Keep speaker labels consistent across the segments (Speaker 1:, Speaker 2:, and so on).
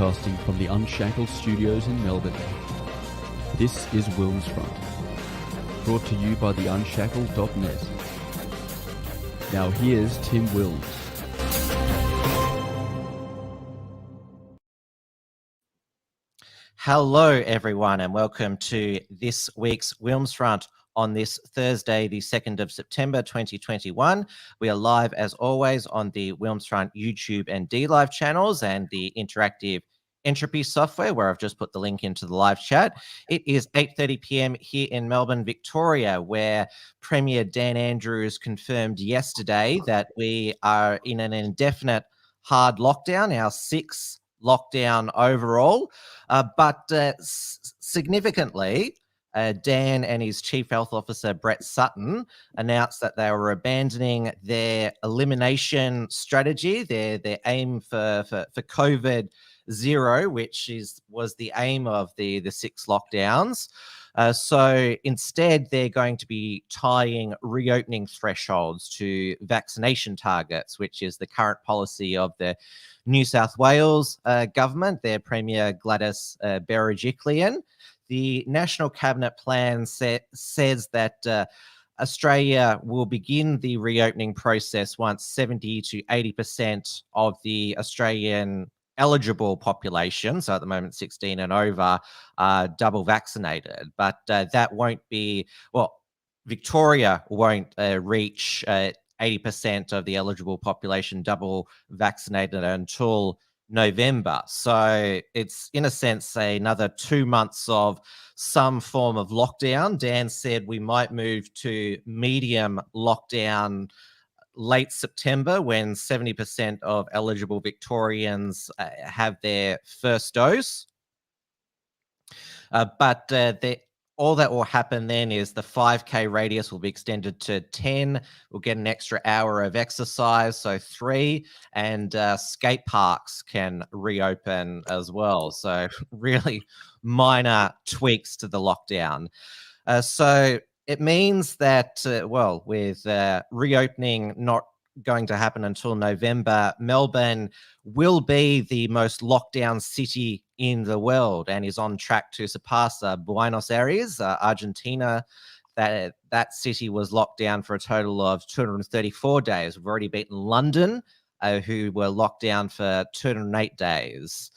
Speaker 1: broadcasting from the Unshackled Studios in Melbourne. This is WilmsFront, brought to you by the Unshackled.net. Now here's Tim Wilms.
Speaker 2: Hello everyone and welcome to this week's WilmsFront on this Thursday, the 2nd of September 2021. We are live as always on the WilmsFront YouTube and DLive channels and the interactive entropy software, where I've just put the link into the live chat. It is 8:30 p.m. here in Melbourne, Victoria, where Premier Dan Andrews confirmed yesterday that we are in an indefinite hard lockdown, our sixth lockdown overall. But significantly, Dan and his Chief Health Officer, Brett Sutton, announced that they were abandoning their elimination strategy, their aim for COVID zero, which was the aim of the six lockdowns. So instead, they're going to be tying reopening thresholds to vaccination targets, which is the current policy of the New South Wales government, their Premier Gladys Berejiklian. The National Cabinet plan says that Australia will begin the reopening process once 70 to 80% of the Australian eligible population, so at the moment 16 and over, are double vaccinated. But that won't be, well, Victoria won't reach 80% of the eligible population double vaccinated until November. So it's, in a sense, another 2 months of some form of lockdown. Dan said we might move to medium lockdown late September, when 70% of eligible Victorians have their first dose. But all that will happen then is the 5K radius will be extended to 10. We'll get an extra hour of exercise, so 3, and skate parks can reopen as well. So really minor tweaks to the lockdown. So it means that, well, with reopening not going to happen until November, Melbourne will be the most locked down city in the world and is on track to surpass Buenos Aires, Argentina. That city was locked down for a total of 234 days. We've already beaten London, who were locked down for 208 days.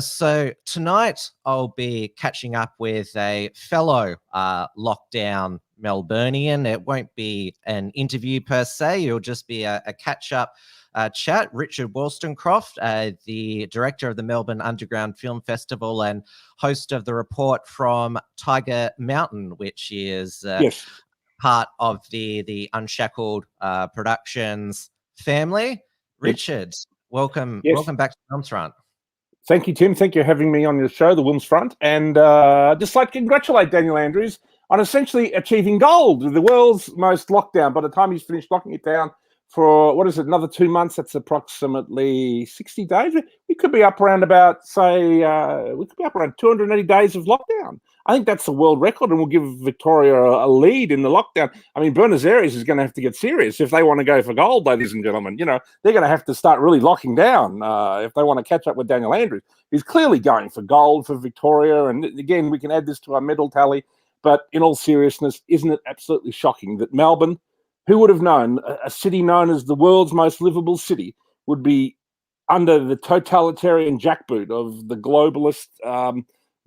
Speaker 2: So tonight I'll be catching up with a fellow lockdown Melbournian. It won't be an interview per se. It'll just be a catch-up chat. Richard Wolstencroft, the director of the Melbourne Underground Film Festival and host of the report from Tiger Mountain, which is part of the Unshackled Productions family. Richard, welcome back to WilmsFront.
Speaker 3: Thank you, Tim. Thank you for having me on your show, the WilmsFront. And just like to congratulate Daniel Andrews on essentially achieving gold, the world's most lockdown. By the time he's finished locking it down for, what is it, another 2 months, that's approximately 60 days. We could be up around about, say, 280 days of lockdown. I think that's the world record, and will give Victoria a lead in the lockdown. I mean, Buenos Aires is going to have to get serious if they want to go for gold, ladies and gentlemen. You know, they're going to have to start really locking down if they want to catch up with Daniel Andrews. He's clearly going for gold for Victoria. And again, we can add this to our medal tally. But in all seriousness, isn't it absolutely shocking that Melbourne, who would have known, a city known as the world's most livable city, would be under the totalitarian jackboot of the globalist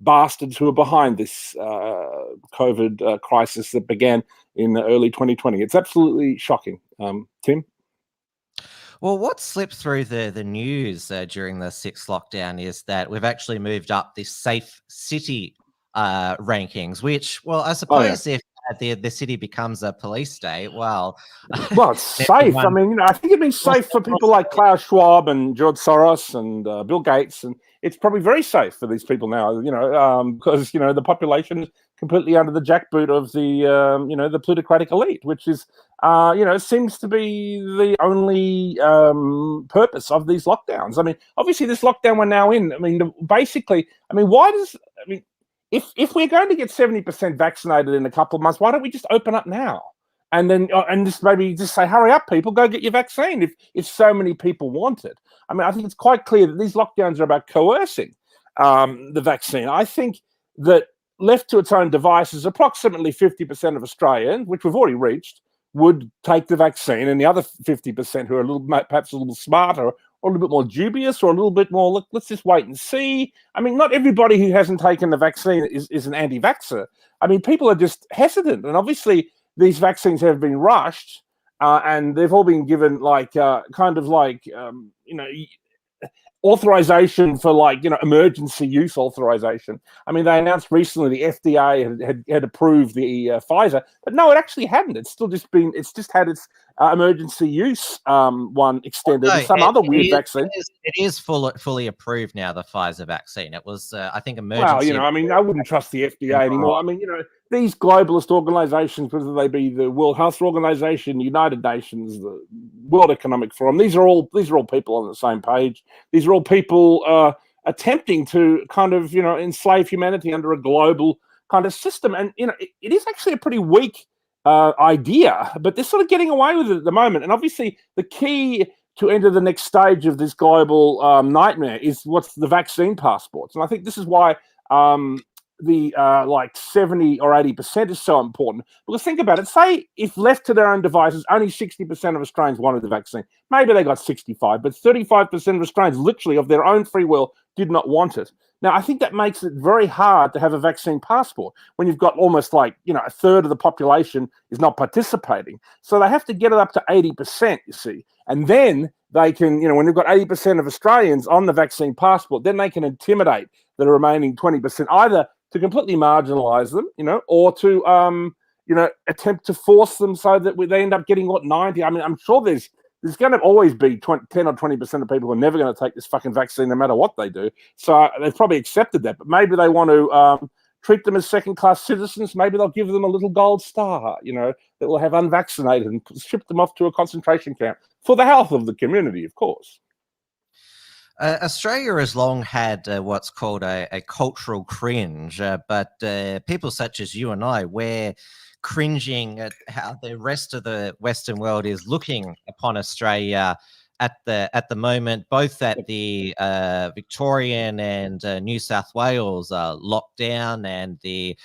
Speaker 3: bastards who are behind this COVID crisis that began in early 2020. It's absolutely shocking. Tim?
Speaker 2: Well, what slipped through the news during the sixth lockdown is that we've actually moved up the safe city rankings, which, well, I suppose if the city becomes a police state, well,
Speaker 3: it's safe. I mean, I think it'd be safe for people like Klaus Schwab and George Soros and Bill Gates, and it's probably very safe for these people now, because, the population is completely under the jackboot of the, the plutocratic elite, which is, seems to be the only purpose of these lockdowns. I mean, obviously this lockdown we're now in, if we're going to get 70% vaccinated in a couple of months, why don't we just open up now? And then, and just maybe just say, hurry up, people, go get your vaccine if so many people want it. I mean, I think it's quite clear that these lockdowns are about coercing the vaccine. I think that left to its own devices, approximately 50% of Australians, which we've already reached, would take the vaccine, and the other 50% who are perhaps a little smarter or a little bit more dubious or a little bit more, look, let's just wait and see. I mean, not everybody who hasn't taken the vaccine is an anti-vaxxer. I mean, people are just hesitant. And obviously, these vaccines have been rushed and they've all been given authorization for emergency use authorization. I mean, they announced recently the FDA had approved the Pfizer, but no, it actually hadn't. It's just had its emergency use one extended to some other weird vaccine.
Speaker 2: It is fully approved now, the Pfizer vaccine. It was, I think, emergency.
Speaker 3: Well, I mean, I wouldn't trust the FDA anymore. I mean, these globalist organizations, whether they be the World Health Organization, the United Nations, the World Economic Forum, these are all people on the same page. These are all people attempting to kind of, enslave humanity under a global kind of system. And, it is actually a pretty weak idea, but they're sort of getting away with it at the moment. And obviously the key to enter the next stage of this global nightmare is what's the vaccine passports. And I think this is why the 70 or 80% is so important. Because think about it, say if left to their own devices, only 60% of Australians wanted the vaccine. Maybe they got 65, but 35% of Australians literally of their own free will did not want it. Now, I think that makes it very hard to have a vaccine passport when you've got almost a third of the population is not participating. So they have to get it up to 80%, you see. And then they can, when they've got 80% of Australians on the vaccine passport, then they can intimidate the remaining 20%, either to completely marginalize them, or to, attempt to force them so that they end up getting 90. I mean, I'm sure there's going to always be 10 or 20% of people who are never going to take this fucking vaccine no matter what they do. So they've probably accepted that, but maybe they want to treat them as second-class citizens. Maybe they'll give them a little gold star, that will have unvaccinated and ship them off to a concentration camp for the health of the community, of course.
Speaker 2: Australia has long had what's called a cultural cringe, but people such as you and I, we're cringing at how the rest of the Western world is looking upon Australia at the moment, both at the Victorian and New South Wales lockdown and the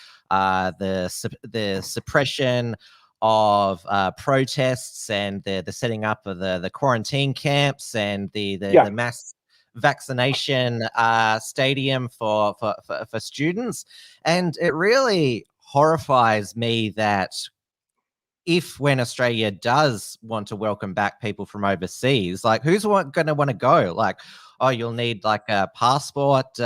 Speaker 2: suppression of protests and the setting up of the quarantine camps and the mass vaccination stadium for students. And it really horrifies me that when Australia does want to welcome back people from overseas, who's going to want to go? You'll need a passport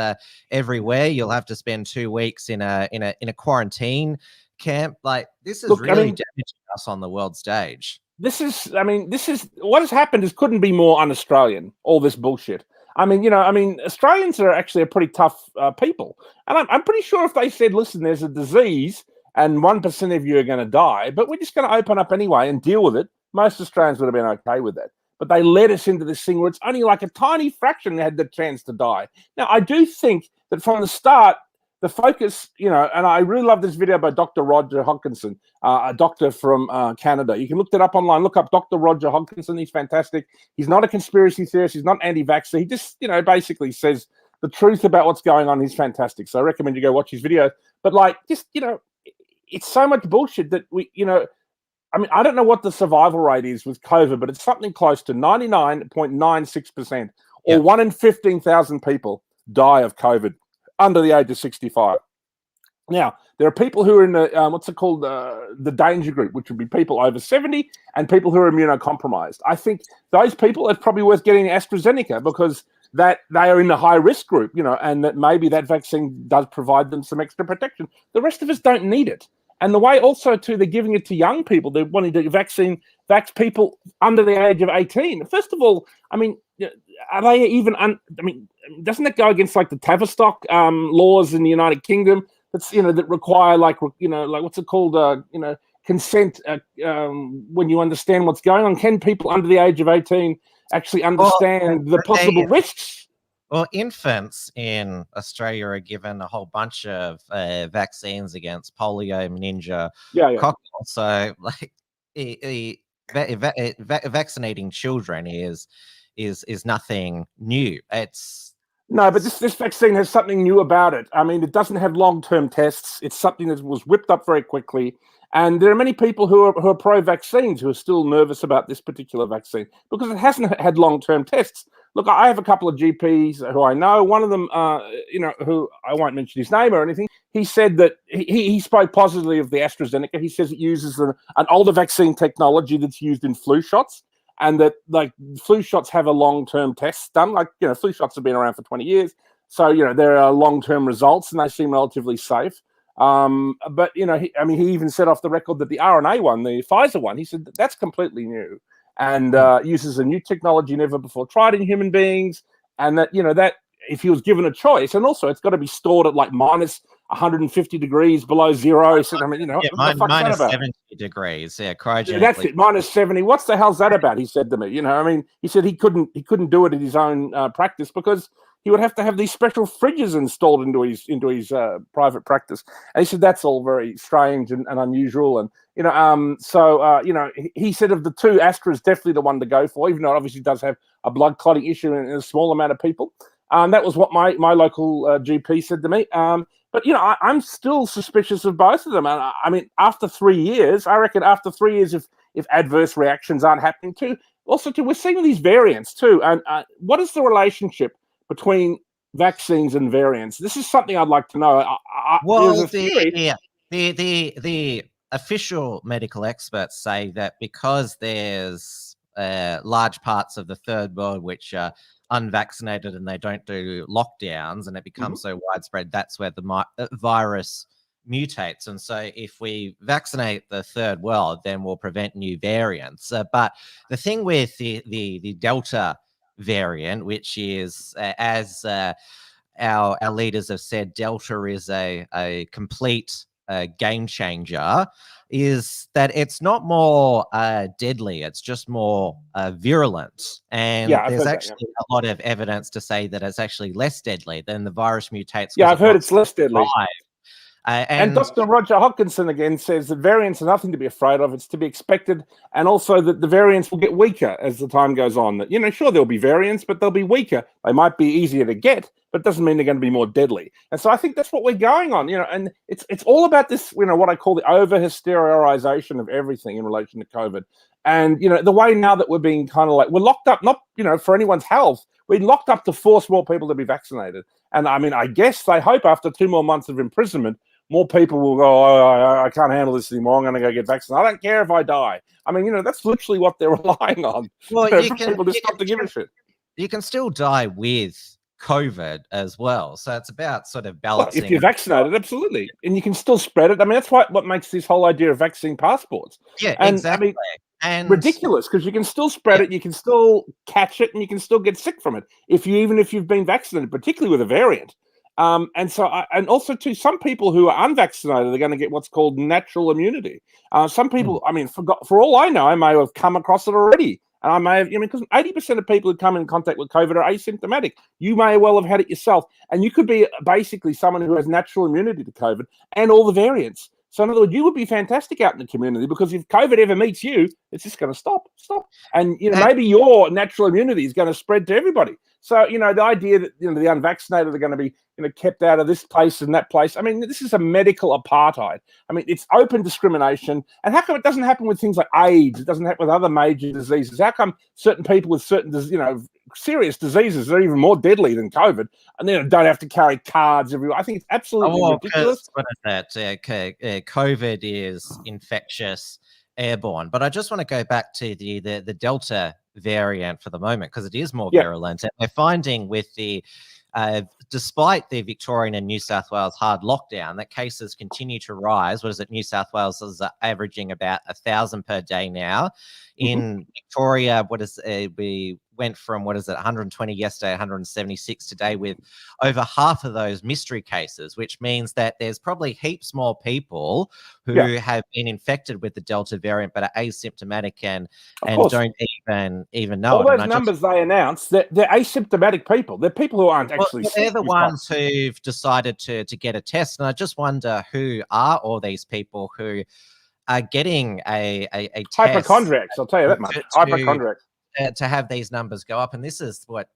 Speaker 2: everywhere. You'll have to spend 2 weeks in a quarantine camp. This is damaging us on the world stage.
Speaker 3: This is what has happened couldn't be more un-Australian, all this bullshit. Australians are actually a pretty tough people. And I'm pretty sure if they said, listen, there's a disease and 1% of you are going to die, but we're just going to open up anyway and deal with it, most Australians would have been okay with that. But they led us into this thing where it's only a tiny fraction that had the chance to die. Now, I do think that from the start, the focus, and I really love this video by Dr. Roger Hodgkinson, a doctor from Canada. You can look that up online. Look up Dr. Roger Hodgkinson. He's fantastic. He's not a conspiracy theorist. He's not anti-vaxxer. He just, basically says the truth about what's going on. He's fantastic. So I recommend you go watch his videos. But it's so much bullshit that I don't know what the survival rate is with COVID, but it's something close to 99.96%, or 1 in 15,000 people die of COVID under the age of 65. Now, there are people who are in the danger group, which would be people over 70 and people who are immunocompromised. I think those people, it's probably worth getting AstraZeneca because that they are in the high risk group, and that maybe that vaccine does provide them some extra protection. The rest of us don't need it. And the way also too, they're giving it to young people. They're wanting to vax people under the age of 18. First of all, are they even? Doesn't that go against the Tavistock laws in the United Kingdom? That's that require what's it called? Consent when you understand what's going on. Can people under the age of 18 actually understand the possible risks?
Speaker 2: Well, infants in Australia are given a whole bunch of vaccines against polio, meningococcal. So, vaccinating children is is nothing new.
Speaker 3: No, but this vaccine has something new about it. I mean, it doesn't have long-term tests. It's something that was whipped up very quickly. And there are many people who are pro-vaccines who are still nervous about this particular vaccine because it hasn't had long-term tests. Look, I have a couple of GPs who I know. One of them, who I won't mention his name or anything, he said that he spoke positively of the AstraZeneca. He says it uses an older vaccine technology that's used in flu shots, and that like flu shots have a long-term tests done. Like, flu shots have been around for 20 years. So, there are long-term results and they seem relatively safe. But, he even said off the record that the RNA one, the Pfizer one, he said that's completely new and uses a new technology never before tried in human beings. And that, that if he was given a choice, and also it's got to be stored at like minus 150 degrees below zero. So, what the fuck's that about?
Speaker 2: 70 degrees. Yeah, cryogenically.
Speaker 3: That's it, minus 70. What's the hell's that about? He said to me. He said he couldn't do it at his own practice because he would have to have these special fridges installed into his private practice. And he said that's all very strange and unusual. And he said of the two, Astra's definitely the one to go for, even though it obviously does have a blood clotting issue in a small amount of people. That was what my local GP said to me. But, I'm still suspicious of both of them. And I mean, after 3 years, I reckon after 3 years, if adverse reactions aren't happening too, we're seeing these variants too. And what is the relationship between vaccines and variants? This is something I'd like to know.
Speaker 2: The official medical experts say that because there's large parts of the third world which are unvaccinated and they don't do lockdowns and it becomes so widespread, that's where the virus mutates. And so if we vaccinate the third world, then we'll prevent new variants. But the thing with the Delta variant, which is, as our leaders have said, Delta is a complete game changer, is that it's not more deadly, it's just more virulent. And there's actually a lot of evidence to say that it's actually less deadly than the virus mutates.
Speaker 3: Yeah, I've heard it's less deadly. And Dr. Roger Hodkinson again says that variants are nothing to be afraid of. It's to be expected. And also that the variants will get weaker as the time goes on. That, sure, there'll be variants, but they'll be weaker. They might be easier to get, but it doesn't mean they're going to be more deadly. And so I think that's what we're going on, and it's all about this, what I call the over-hysteriorization of everything in relation to COVID. And, the way now that we're being kind of like, we're locked up, not, for anyone's health, we're locked up to force more people to be vaccinated. And I mean, I guess they hope after 2 more months of imprisonment, more people will go, I can't handle this anymore. I'm going to go get vaccinated. I don't care if I die. I mean, that's literally what they're relying on.
Speaker 2: Well,
Speaker 3: people just stop to give a shit.
Speaker 2: You can still die with COVID as well. So it's about sort of balancing.
Speaker 3: If you're vaccinated, absolutely. And you can still spread it. I mean, that's what makes this whole idea of vaccine passports.
Speaker 2: Yeah, exactly.
Speaker 3: I mean, ridiculous, because you can still spread it, you can still catch it, and you can still get sick from it even if you've been vaccinated, particularly with a variant. And also too, some people who are unvaccinated are going to get what's called natural immunity. Some people, I mean, for all I know, I may have come across it already. And I may have, because 80% of people who come in contact with COVID are asymptomatic. You may well have had it yourself. And you could be basically someone who has natural immunity to COVID and all the variants. So in other words, you would be fantastic out in the community, because if COVID ever meets you, it's just going to stop. And, maybe your natural immunity is going to spread to everybody. So, the idea that, the unvaccinated are going to be, kept out of this place and that place. I mean, this is a medical apartheid. I mean, it's open discrimination. And how come it doesn't happen with things like AIDS? It doesn't happen with other major diseases. How come certain people with certain, serious diseases that are even more deadly than COVID, and don't have to carry cards everywhere? I think it's absolutely ridiculous.
Speaker 2: What is that? COVID is infectious, airborne. But I just want to go back to the Delta variant for the moment, because it is more virulent. And we're finding with the despite the Victorian and New South Wales hard lockdown, that cases continue to rise. What is it? New South Wales is averaging about 1,000 per day now. In Victoria, we went from 120 yesterday, 176 today, with over half of those mystery cases, which means that there's probably heaps more people who have been infected with the Delta variant but are asymptomatic and don't even know
Speaker 3: all those numbers they announce, they're asymptomatic people. They're people who aren't actually sick.
Speaker 2: They're the ones who've decided to get a test. And I just wonder who are all these people who are getting a test.
Speaker 3: Hypochondriacs, I'll tell you that much. Hypochondriacs.
Speaker 2: to have these numbers go up. And this is what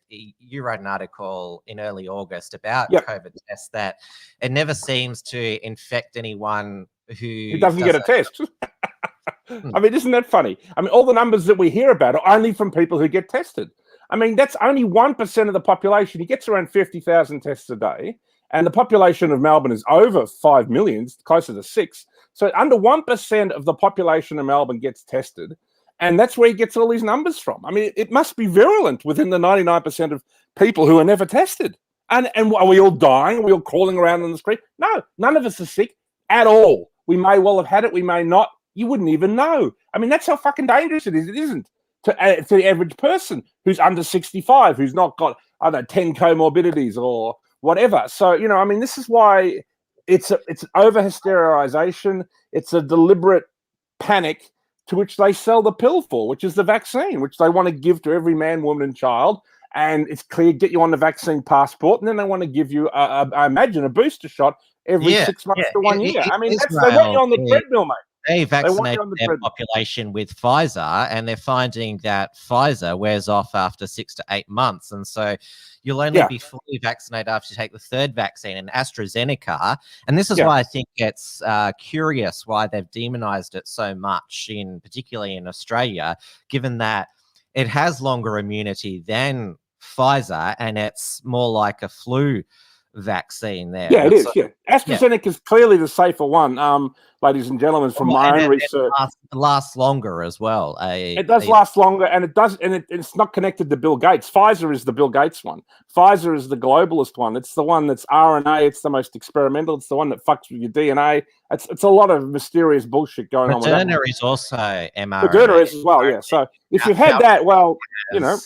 Speaker 2: you wrote an article in early August about COVID tests, that it never seems to infect anyone who
Speaker 3: doesn't get a test. I mean, isn't that funny? I mean, all the numbers that we hear about are only from people who get tested. I mean, that's only 1% of the population. He gets around 50,000 tests a day. And the population of Melbourne is over 5 million, closer to 6. So under 1% of the population of Melbourne gets tested. And that's where he gets all these numbers from. I mean, it must be virulent within the 99% of people who are never tested. And are we all dying? Are we all crawling around on the street? No, none of us are sick at all. We may well have had it. We may not. You wouldn't even know. I mean, that's how fucking dangerous it is. It isn't to the average person who's under 65, who's not got, I don't know, 10 comorbidities or whatever. So, you know, I mean, this is why it's over-hysterization. It's a deliberate panic to which they sell the pill for, which is the vaccine, which they want to give to every man, woman, and child. And it's clear, get you on the vaccine passport, and then they want to give you, I imagine, a booster shot every 6 months to 1 year. I mean, they want you on the treadmill, mate.
Speaker 2: They vaccinate their population with Pfizer, and they're finding that Pfizer wears off after 6 to 8 months. And so you'll only be fully vaccinated after you take the third vaccine. And AstraZeneca, and this is why I think it's curious why they've demonized it so much, particularly in Australia, given that it has longer immunity than Pfizer, and it's more like a flu vaccine there.
Speaker 3: Yeah, it is. Yeah, AstraZeneca is clearly the safer one, ladies and gentlemen. From my own research,
Speaker 2: it lasts longer as well.
Speaker 3: It does last longer, and it's not connected to Bill Gates. Pfizer is the Bill Gates one. Pfizer is the globalist one. It's the one that's RNA. It's the most experimental. It's the one that fucks with your DNA. It's a lot of mysterious bullshit going on.
Speaker 2: Moderna is also mRNA.
Speaker 3: Moderna is as well. Yeah. So if you've had that, well, you know,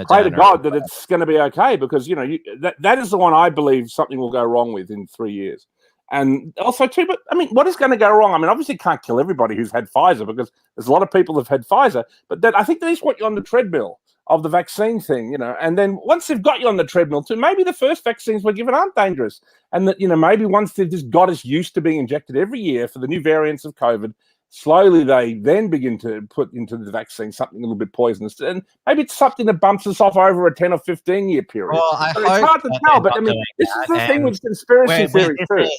Speaker 3: pray to God that it's going to be okay, because you know that is the one I believe something will go wrong with in 3 years. And also too, but I mean, what is going to go wrong? I mean, obviously can't kill everybody who's had Pfizer, because there's a lot of people who've had Pfizer, but I think they just want you on the treadmill of the vaccine thing, you know, and then once they've got you on the treadmill too, maybe the first vaccines we're given aren't dangerous. And that, you know, maybe once they've just got us used to being injected every year for the new variants of COVID, slowly they then begin to put into the vaccine something a little bit poisonous. And maybe it's something that bumps us off over a 10 or 15-year period.
Speaker 2: Well,
Speaker 3: it's hard to tell, but I mean, this is the thing with conspiracy theory too.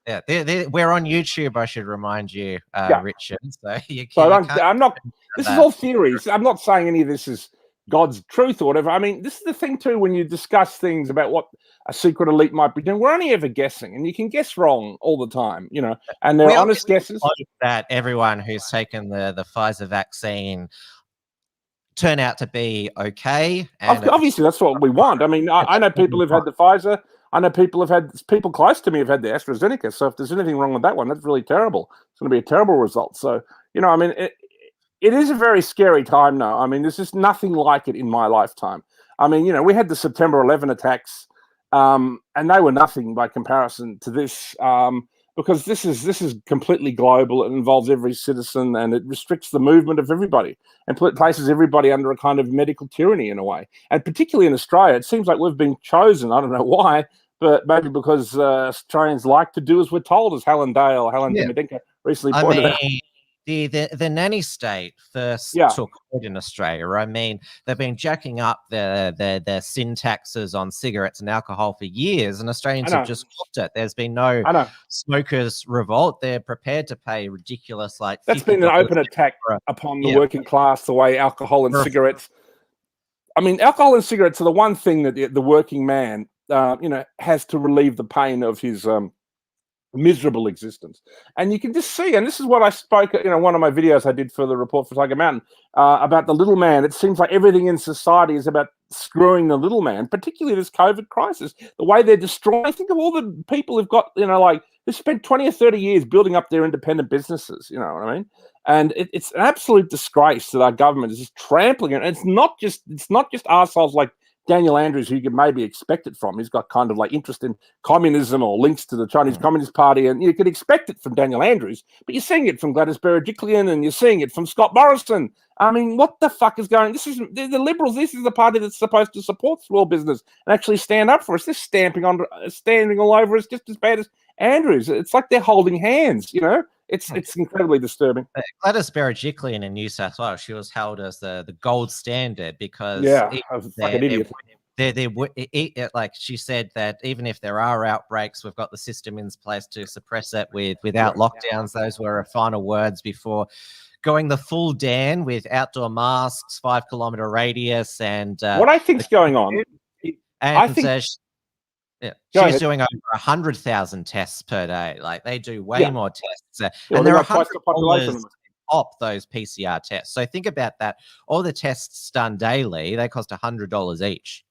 Speaker 2: Yeah, we're on YouTube, I should remind you, Richard. So
Speaker 3: I'm not, this is all theories. I'm not saying any of this is God's truth or whatever. I mean, this is the thing too, when you discuss things about what a secret elite might be doing, we're only ever guessing, and you can guess wrong all the time, you know, and they're honest guesses.
Speaker 2: That everyone who's taken the Pfizer vaccine turn out to be okay. And
Speaker 3: obviously, that's what we want. I mean, I know people who've had the Pfizer. I know people close to me have had the AstraZeneca. So if there's anything wrong with that one, that's really terrible. It's going to be a terrible result. So, you know, I mean, it is a very scary time now. I mean, there's just nothing like it in my lifetime. I mean, you know, we had the September 11 attacks, and they were nothing by comparison to this, because this is completely global. It involves every citizen, and it restricts the movement of everybody and places everybody under a kind of medical tyranny in a way. And particularly in Australia, it seems like we've been chosen. I don't know why, but maybe because Australians like to do as we're told, as Helen Demidenko recently pointed out.
Speaker 2: The nanny state first took hold in Australia. I mean, they've been jacking up their sin taxes on cigarettes and alcohol for years, and Australians have just copped it. There's been no smokers' revolt. They're prepared to pay ridiculous,
Speaker 3: that's been an open attack upon the working class, the way alcohol and cigarettes. I mean, alcohol and cigarettes are the one thing that the working man, you know, has to relieve the pain of his miserable existence. And you can just see, and this is what I spoke, you know, one of my videos I did for the report for Tiger Mountain, about the little man. It seems like everything in society is about screwing the little man, particularly this COVID crisis, the way they're destroying. Think of all the people who've got, you know, like, who spent 20 or 30 years building up their independent businesses, you know what I mean? And it's an absolute disgrace that our government is just trampling it. And it's not just arseholes like Daniel Andrews, who you could maybe expect it from. He's got kind of like interest in communism or links to the Chinese Communist Party, and you could expect it from Daniel Andrews, but you're seeing it from Gladys Berejiklian, and you're seeing it from Scott Morrison. I mean, what the fuck is going? This is the Liberals. This is the party that's supposed to support small business and actually stand up for us. They're standing all over us just as bad as Andrews. It's like they're holding hands, you know. It's incredibly disturbing.
Speaker 2: Gladys Berejiklian in New South Wales, she was held as the gold standard because
Speaker 3: Yeah, I was a fucking idiot.
Speaker 2: Like she said that even if there are outbreaks, we've got the system in place to suppress it without lockdowns. Those were her final words before going the full Dan with outdoor masks, 5 kilometre radius, and
Speaker 3: what I think's going on.
Speaker 2: And she's doing over 100,000 tests per day. Like they do way more tests, and there are $100 off those PCR tests. So think about that. All the tests done daily, they cost $100 each.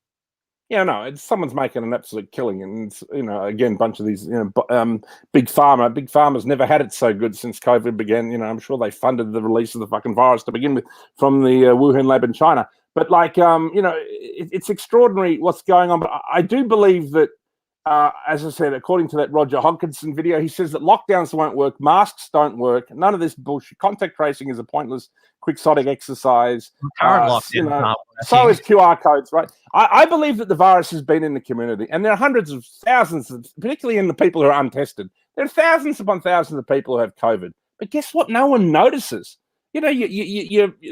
Speaker 3: Yeah, no, someone's making an absolute killing, and it's, again, a bunch of these, big pharma. Big pharma's never had it so good since COVID began. I'm sure they funded the release of the fucking virus to begin with from the Wuhan lab in China. But it's extraordinary what's going on. But I do believe that, as I said, according to that Roger Hodkinson video, he says that lockdowns won't work, masks don't work, none of this bullshit. Contact tracing is a pointless, quixotic exercise. So is QR codes, right? I believe that the virus has been in the community, and there are hundreds of thousands, particularly in the people who are untested. There are thousands upon thousands of people who have COVID. But guess what? No one notices.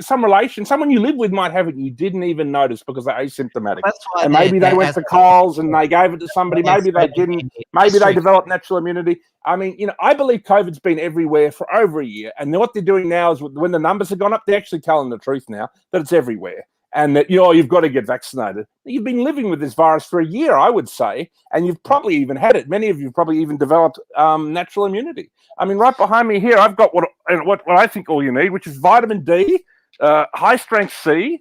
Speaker 3: Someone you live with might have it and you didn't even notice because they're asymptomatic. And maybe they went to Coles and they gave it to somebody. Maybe they didn't. Maybe they developed natural immunity. I mean, I believe COVID's been everywhere for over a year. And what they're doing now is when the numbers have gone up, they're actually telling the truth now that it's everywhere. And that, you've got to get vaccinated. You've been living with this virus for a year, I would say, and you've probably even had it. Many of you have probably even developed natural immunity. I mean, right behind me here, I've got what I think all you need, which is vitamin D, high-strength C,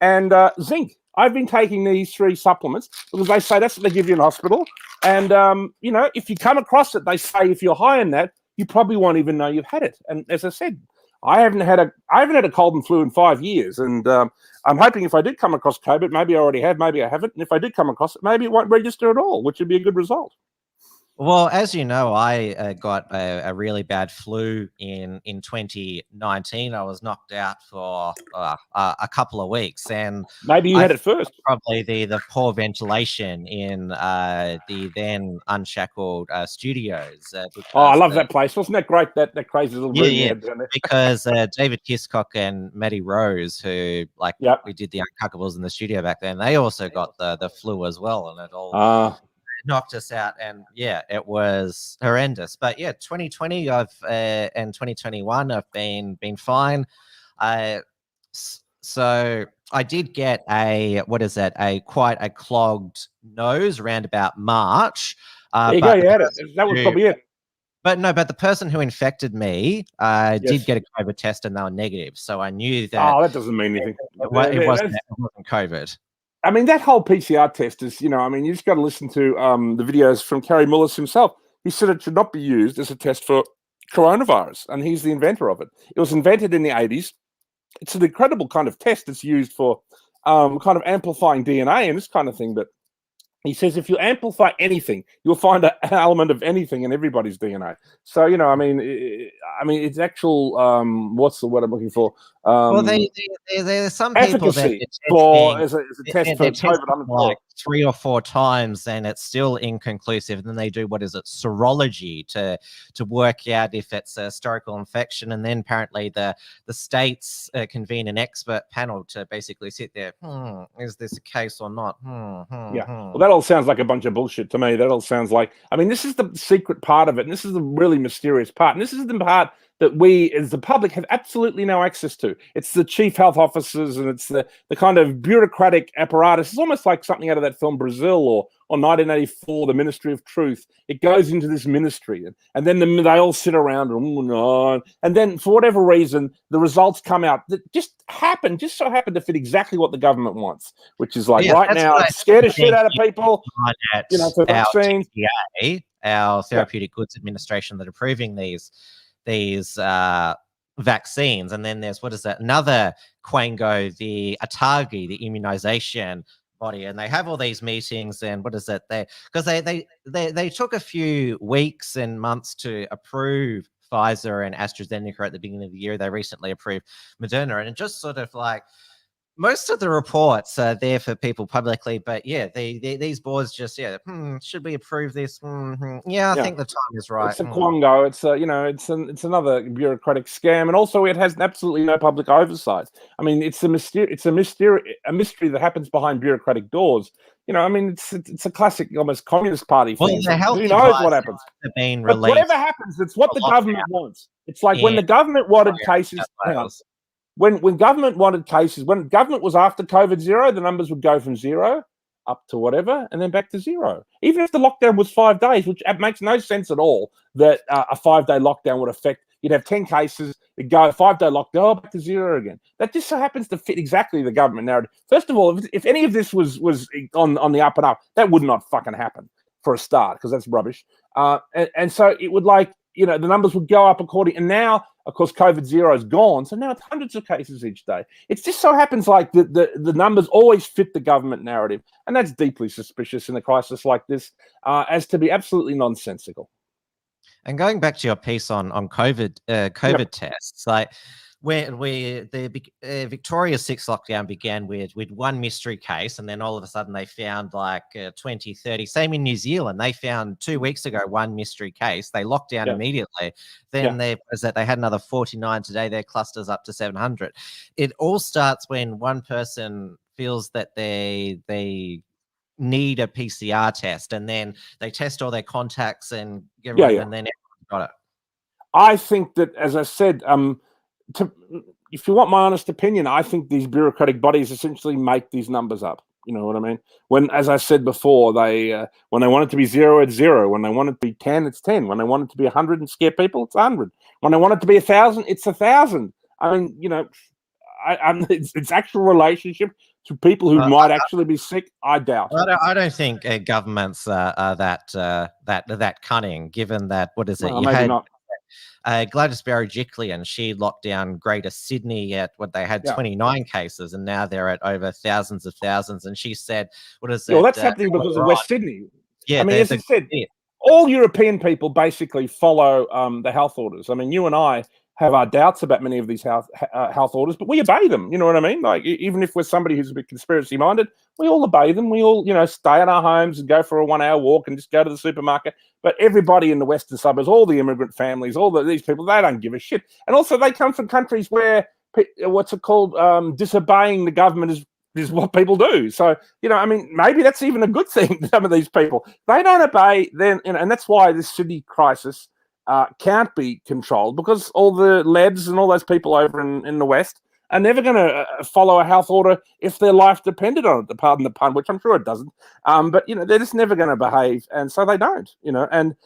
Speaker 3: and zinc. I've been taking these 3 supplements because they say that's what they give you in hospital. And, if you come across it, they say if you're high in that, you probably won't even know you've had it. And as I said, I haven't had a cold and flu in 5 years, and I'm hoping if I did come across COVID, maybe I already have, maybe I haven't, and if I did come across it, maybe it won't register at all, which would be a good result.
Speaker 2: Well, as you know, I got a really bad flu in 2019. I was knocked out for a couple of weeks, and
Speaker 3: maybe you had it first.
Speaker 2: Probably the poor ventilation in the then unshackled studios.
Speaker 3: I love that place. Wasn't that great? That crazy little room.
Speaker 2: Yeah. Because David Hiscock and Maddie Rose, who we did the Uncockables in the studio back then, they also got the flu as well, and it all knocked us out, and it was horrendous. But 2020 and 2021 I've been fine. So I did get quite a clogged nose around about March.
Speaker 3: There you go, you had it. That was probably it.
Speaker 2: But the person who infected me did get a COVID test and they were negative. So I knew that.
Speaker 3: Oh, that doesn't mean anything.
Speaker 2: It wasn't COVID.
Speaker 3: I mean, that whole PCR test is, you just got to listen to the videos from Kerry Mullis himself. He said it should not be used as a test for coronavirus, and he's the inventor of it. It was invented in the 80s. It's an incredible kind of test that's used for kind of amplifying DNA and this kind of thing. But he says if you amplify anything, you'll find an element of anything in everybody's DNA. So, it's actual, what's the word I'm looking for?
Speaker 2: Well, there's some people that
Speaker 3: as a test for COVID.
Speaker 2: Like 3 or 4 times, and it's still inconclusive. And then they do serology to work out if it's a historical infection. And then apparently the states convene an expert panel to basically sit there. Is this a case or not?
Speaker 3: Well, that all sounds like a bunch of bullshit to me. That all sounds like, this is the secret part of it, and this is the really mysterious part, and this is the part that we as the public have absolutely no access to. It's the chief health officers, and it's the kind of bureaucratic apparatus. It's almost like something out of that film Brazil or 1984, The Ministry of Truth. It goes into this ministry, and then they all sit around and then for whatever reason, the results come out that just so happen to fit exactly what the government wants, which is like right now, it's scared the shit out of people. For vaccines.
Speaker 2: Our Therapeutic Goods Administration that are approving these vaccines, and then there's another Quango, the ATAGI, the immunization body, and they have all these meetings, and they took a few weeks and months to approve Pfizer and AstraZeneca at the beginning of the year. They recently approved Moderna, and it just sort of like most of the reports are there for people publicly, but yeah, these boards just should we approve this? I think the time is right.
Speaker 3: It's a quango. It's it's another bureaucratic scam, and also it has absolutely no public oversight. I mean, it's a mystery that happens behind bureaucratic doors. It's a classic, almost Communist Party thing. Who knows what happens? But whatever happens, it's what the government wants. It's like when the government wanted cases. When government wanted cases, when government was after COVID zero, the numbers would go from zero up to whatever, and then back to zero. Even if the lockdown was 5 days, which makes no sense at all, that a 5-day lockdown would affect. You'd have 10 cases, it'd go a 5-day lockdown, back to zero again. That just so happens to fit exactly the government narrative. First of all, if any of this was on the up and up, that would not fucking happen for a start, because that's rubbish. And so it would the numbers would go up according. And now, of course, COVID zero is gone, so now it's hundreds of cases each day. It just so happens like the numbers always fit the government narrative, and that's deeply suspicious in a crisis like this, as to be absolutely nonsensical.
Speaker 2: And going back to your piece on COVID tests, like where the Victoria 6 lockdown began with one mystery case, and then all of a sudden they found like 20, 30. Same in New Zealand, they found 2 weeks ago one mystery case. They locked down immediately. Then they had another 49 today. Their cluster's up to 700. It all starts when one person feels that they need a PCR test, and then they test all their contacts and and then everyone's got it.
Speaker 3: I think that, as I said, if you want my honest opinion, I think these bureaucratic bodies essentially make these numbers up. You know what I mean? When, as I said before, when they want it to be 0, it's 0. When they want it to be 10, it's 10. When they want it to be 100 and scare people, it's 100. When they want it to be 1,000, it's 1,000. I mean, it's actual relationship to people who might actually be sick. I doubt.
Speaker 2: I don't think governments are that cunning. Given that, what is it?
Speaker 3: Well, maybe not.
Speaker 2: Gladys Berejiklian, she locked down Greater Sydney at what they had 29 cases, and now they're at over thousands of thousands. And she said, "What is it?"
Speaker 3: Well, that's happening because of West Sydney.
Speaker 2: Yeah,
Speaker 3: I mean, as I said, all European people basically follow the health orders. I mean, you and I have our doubts about many of these health orders, but we obey them. You know what I mean? Like, even if we're somebody who's a bit conspiracy minded, we all obey them. We all, stay in our homes and go for a 1 hour walk and just go to the supermarket. But everybody in the western suburbs, all the immigrant families, these people, they don't give a shit. And also, they come from countries where disobeying the government is what people do. So, I mean, maybe that's even a good thing. Some of these people, they don't obey. Then, and that's why this Sydney crisis can't be controlled, because all the LEDs and all those people over in the West are never going to follow a health order if their life depended on it, pardon the pun, which I'm sure it doesn't. But, they're just never going to behave. And so they don't, and,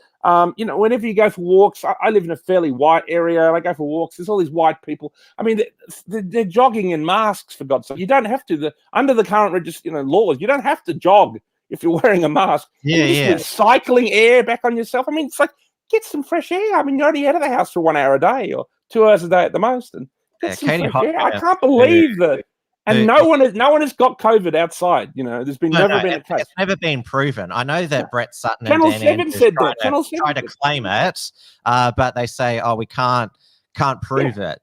Speaker 3: whenever you go for walks, I live in a fairly white area. I go for walks. There's all these white people. I mean, they're jogging in masks, for God's sake. You don't have to. Under the current laws, you don't have to jog if you're wearing a mask. You're cycling air back on yourself. I mean, it's like, get some fresh air. I mean, you're only out of the house for 1 hour a day or 2 hours a day at the most, and get some fresh air. I can't believe that. And no one has got COVID outside. There's been never been a case. It's
Speaker 2: never been proven. I know that Brett Sutton
Speaker 3: Channel
Speaker 2: and Dan
Speaker 3: 7 said that.
Speaker 2: Channel 7 tried to claim it, but they say, "Oh, we can't prove it."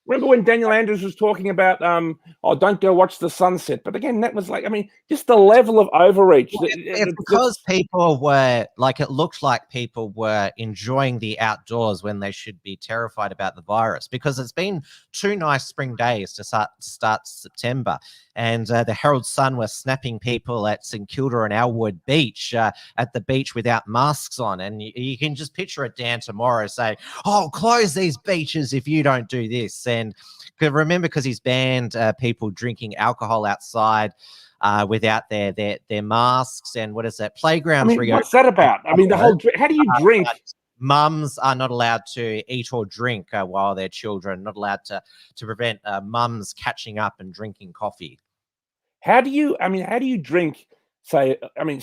Speaker 3: Remember when Daniel Andrews was talking about, don't go watch the sunset? But again, that was like, I mean, just the level of overreach.
Speaker 2: Well, it's because people were it looked like people were enjoying the outdoors when they should be terrified about the virus, because it's been 2 nice spring days to start September. And the Herald Sun were snapping people at St Kilda and Elwood Beach, at the beach without masks on. And you can just picture it, Dan, tomorrow saying, "Oh, close these beaches if you don't do this." And remember, because he's banned people drinking alcohol outside without their masks. And what is that? Playgrounds.
Speaker 3: I mean, what's that about? I mean, how do you drink?
Speaker 2: Mums are not allowed to eat or drink while they're children, not allowed to prevent mums catching up and drinking coffee.
Speaker 3: How do you drink? Say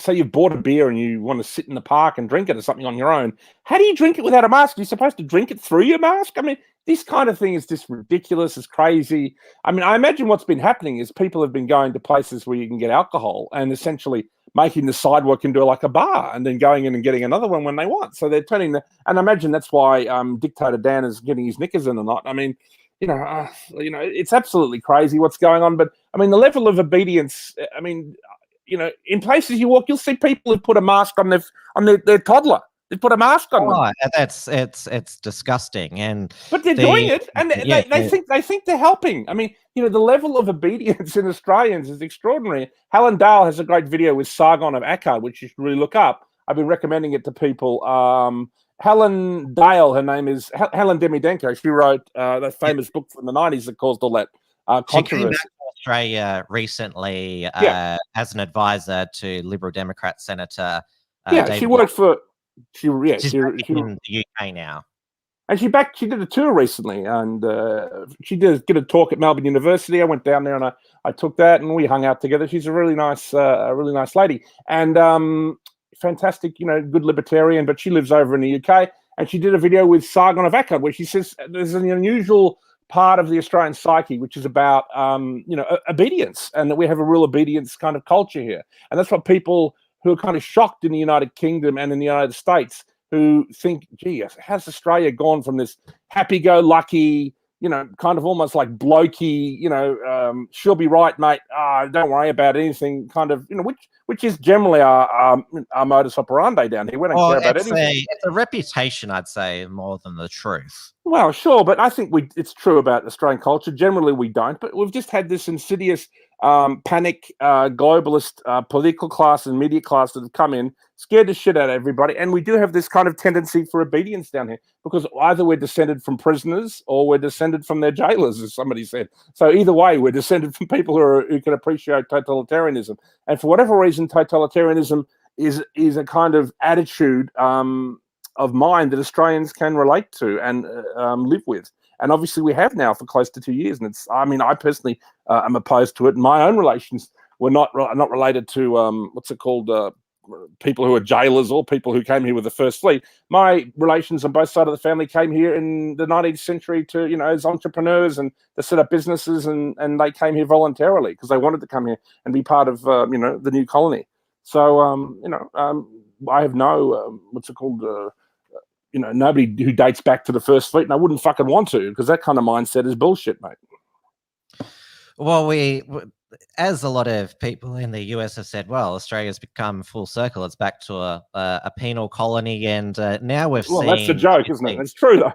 Speaker 3: you've bought a beer and you want to sit in the park and drink it or something on your own. How do you drink it without a mask? You're supposed to drink it through your mask? I mean, this kind of thing is just ridiculous. It's crazy. I mean, I imagine what's been happening is people have been going to places where you can get alcohol and essentially making the sidewalk into like a bar and then going in and getting another one when they want. So they're and I imagine that's why Dictator Dan is getting his knickers in or not. I mean, it's absolutely crazy what's going on. But I mean, the level of obedience. I mean, in places you walk, you'll see people who put a mask on their toddler. They put a mask on them.
Speaker 2: It's disgusting,
Speaker 3: but they're doing it, and they think they're helping. I mean, the level of obedience in Australians is extraordinary. Helen Dale has a great video with Sargon of Akkad, which you should really look up. I've been recommending it to people. Helen Dale, her name is Helen Demidenko. She wrote that famous book from the 90s that caused all that controversy.
Speaker 2: She came back to Australia recently as an advisor to Liberal Democrat Senator.
Speaker 3: She worked for. She's
Speaker 2: in the UK now.
Speaker 3: And she did a tour recently, and she did a talk at Melbourne University. I went down there and I took that, and we hung out together. She's a really nice lady, and fantastic, good libertarian. But she lives over in the UK, and she did a video with Sargon of Akkad, where she says there's an unusual part of the Australian psyche, which is about obedience, and that we have a real obedience kind of culture here, and that's what people who are kind of shocked in the United Kingdom and in the United States, who think, gee, how's Australia gone from this happy-go-lucky, kind of almost like blokey, she'll be right, mate, don't worry about anything, kind of, which is generally our modus operandi down here. We don't care about anything.
Speaker 2: It's a reputation, I'd say, more than the truth.
Speaker 3: Well, sure, but I think it's true about Australian culture. Generally, we don't, but we've just had this insidious panic globalist political class and media class that have come in, scared the shit out of everybody, and we do have this kind of tendency for obedience down here, because either we're descended from prisoners or we're descended from their jailers, as somebody said. So either way, we're descended from people who can appreciate totalitarianism, and for whatever reason, totalitarianism is a kind of attitude of mind that Australians can relate to and live with. And obviously we have now for close to 2 years. And I personally am opposed to it. And my own relations were not related to, people who are jailers or people who came here with the First Fleet. My relations on both sides of the family came here in the 19th century to, as entrepreneurs, and they set up businesses, and they came here voluntarily because they wanted to come here and be part of, the new colony. So, I have no, nobody who dates back to the First Fleet, and I wouldn't fucking want to, because that kind of mindset is bullshit, mate.
Speaker 2: Well, as a lot of people in the US have said, well, Australia's become full circle. It's back to a penal colony, and now we've seen...
Speaker 3: Well, that's a joke, isn't it? It's true, though.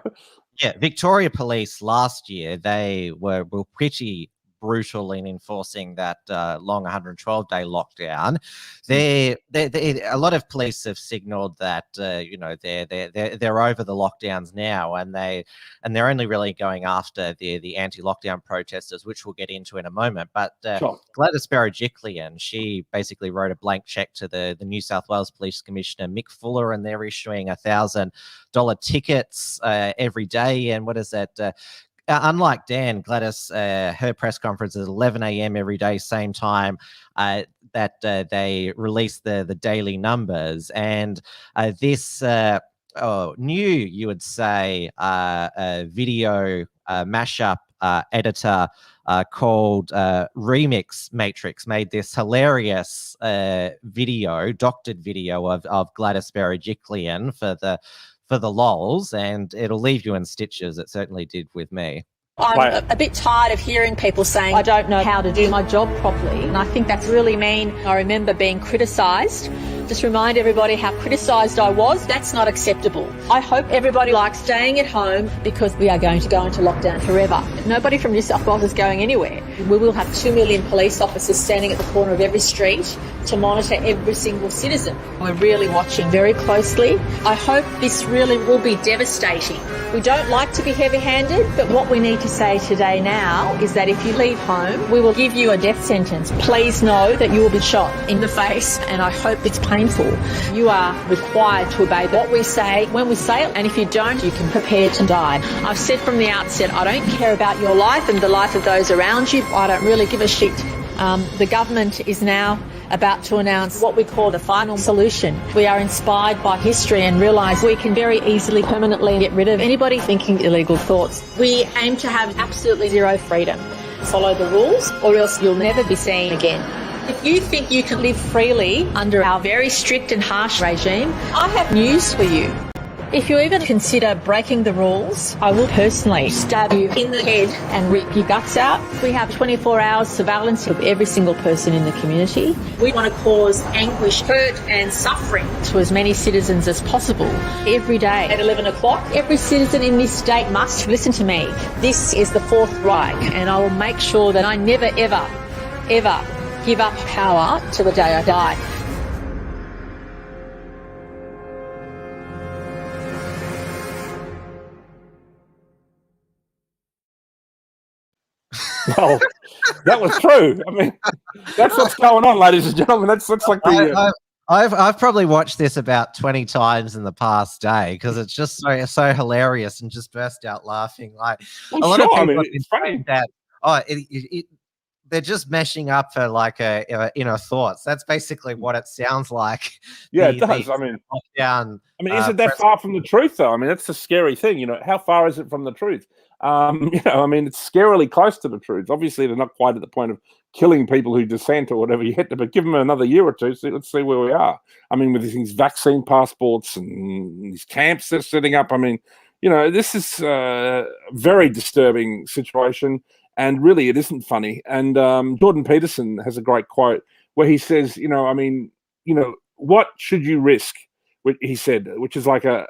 Speaker 2: Yeah, Victoria Police last year, they were pretty brutal in enforcing that long 112-day lockdown. A lot of police have signalled that they're over the lockdowns now, and they're only really going after the anti-lockdown protesters, which we'll get into in a moment. But
Speaker 3: sure.
Speaker 2: Gladys Berejiklian, she basically wrote a blank check to the New South Wales Police Commissioner Mick Fuller, and they're issuing $1,000 tickets every day. And what is that? Unlike Dan, Gladys, her press conference is 11 a.m. every day, same time that they release the daily numbers. And this new, you would say, video mashup editor called Remix Matrix made this hilarious doctored video of Gladys Berejiklian for the lols, and it'll leave you in stitches. It certainly did with me.
Speaker 4: I'm a bit tired of hearing people saying, I don't know how to do my job properly. And I think that's really mean. I remember being criticised. Just remind everybody how criticised I was. That's not acceptable. I hope everybody likes staying at home, because we are going to go into lockdown forever. Nobody from New South Wales is going anywhere. We will have 2 million police officers standing at the corner of every street to monitor every single citizen. We're really watching very closely. I hope this really will be devastating. We don't like to be heavy-handed, but what we need to say today now is that if you leave home, we will give you a death sentence. Please know that you will be shot in the face, and I hope it's painful. You are required to obey what we say when we say it, and if you don't, you can prepare to die. I've said from the outset, I don't care about your life and the life of those around you. I don't really give a shit. The government is now about to announce what we call the final solution. We are inspired by history and realise we can very easily permanently get rid of anybody thinking illegal thoughts. We aim to have absolutely zero freedom. Follow the rules, or else you'll never be seen again. If you think you can live freely under our very strict and harsh regime, I have news for you. If you even consider breaking the rules, I will personally stab you in the head and rip your guts out. We have 24 hours surveillance of every single person in the community. We want to cause anguish, hurt and suffering to as many citizens as possible. Every day at 11 o'clock, every citizen in this state must listen to me. This is the Fourth Reich, and I will make sure that I never, ever, ever give up power till the day I die.
Speaker 3: Well, that was true. I mean, that's what's going on, ladies and gentlemen. That's like the.
Speaker 2: I've probably watched this about 20 times in the past day because it's just so hilarious and just burst out laughing. Like a lot of people have been saying that they're just meshing up for like inner thoughts. That's basically what it sounds like.
Speaker 3: Yeah, it does. I mean, isn't that far from the truth though? I mean, that's the scary thing. You know, how far is it from the truth? It's scarily close to the truth. Obviously, they're not quite at the point of killing people who dissent or whatever yet, but give them another year or two. So let's see where we are. I mean, with these vaccine passports and these camps they're setting up. I mean, this is a very disturbing situation, and really, it isn't funny. And Jordan Peterson has a great quote where he says, what should you risk? He said, which is like a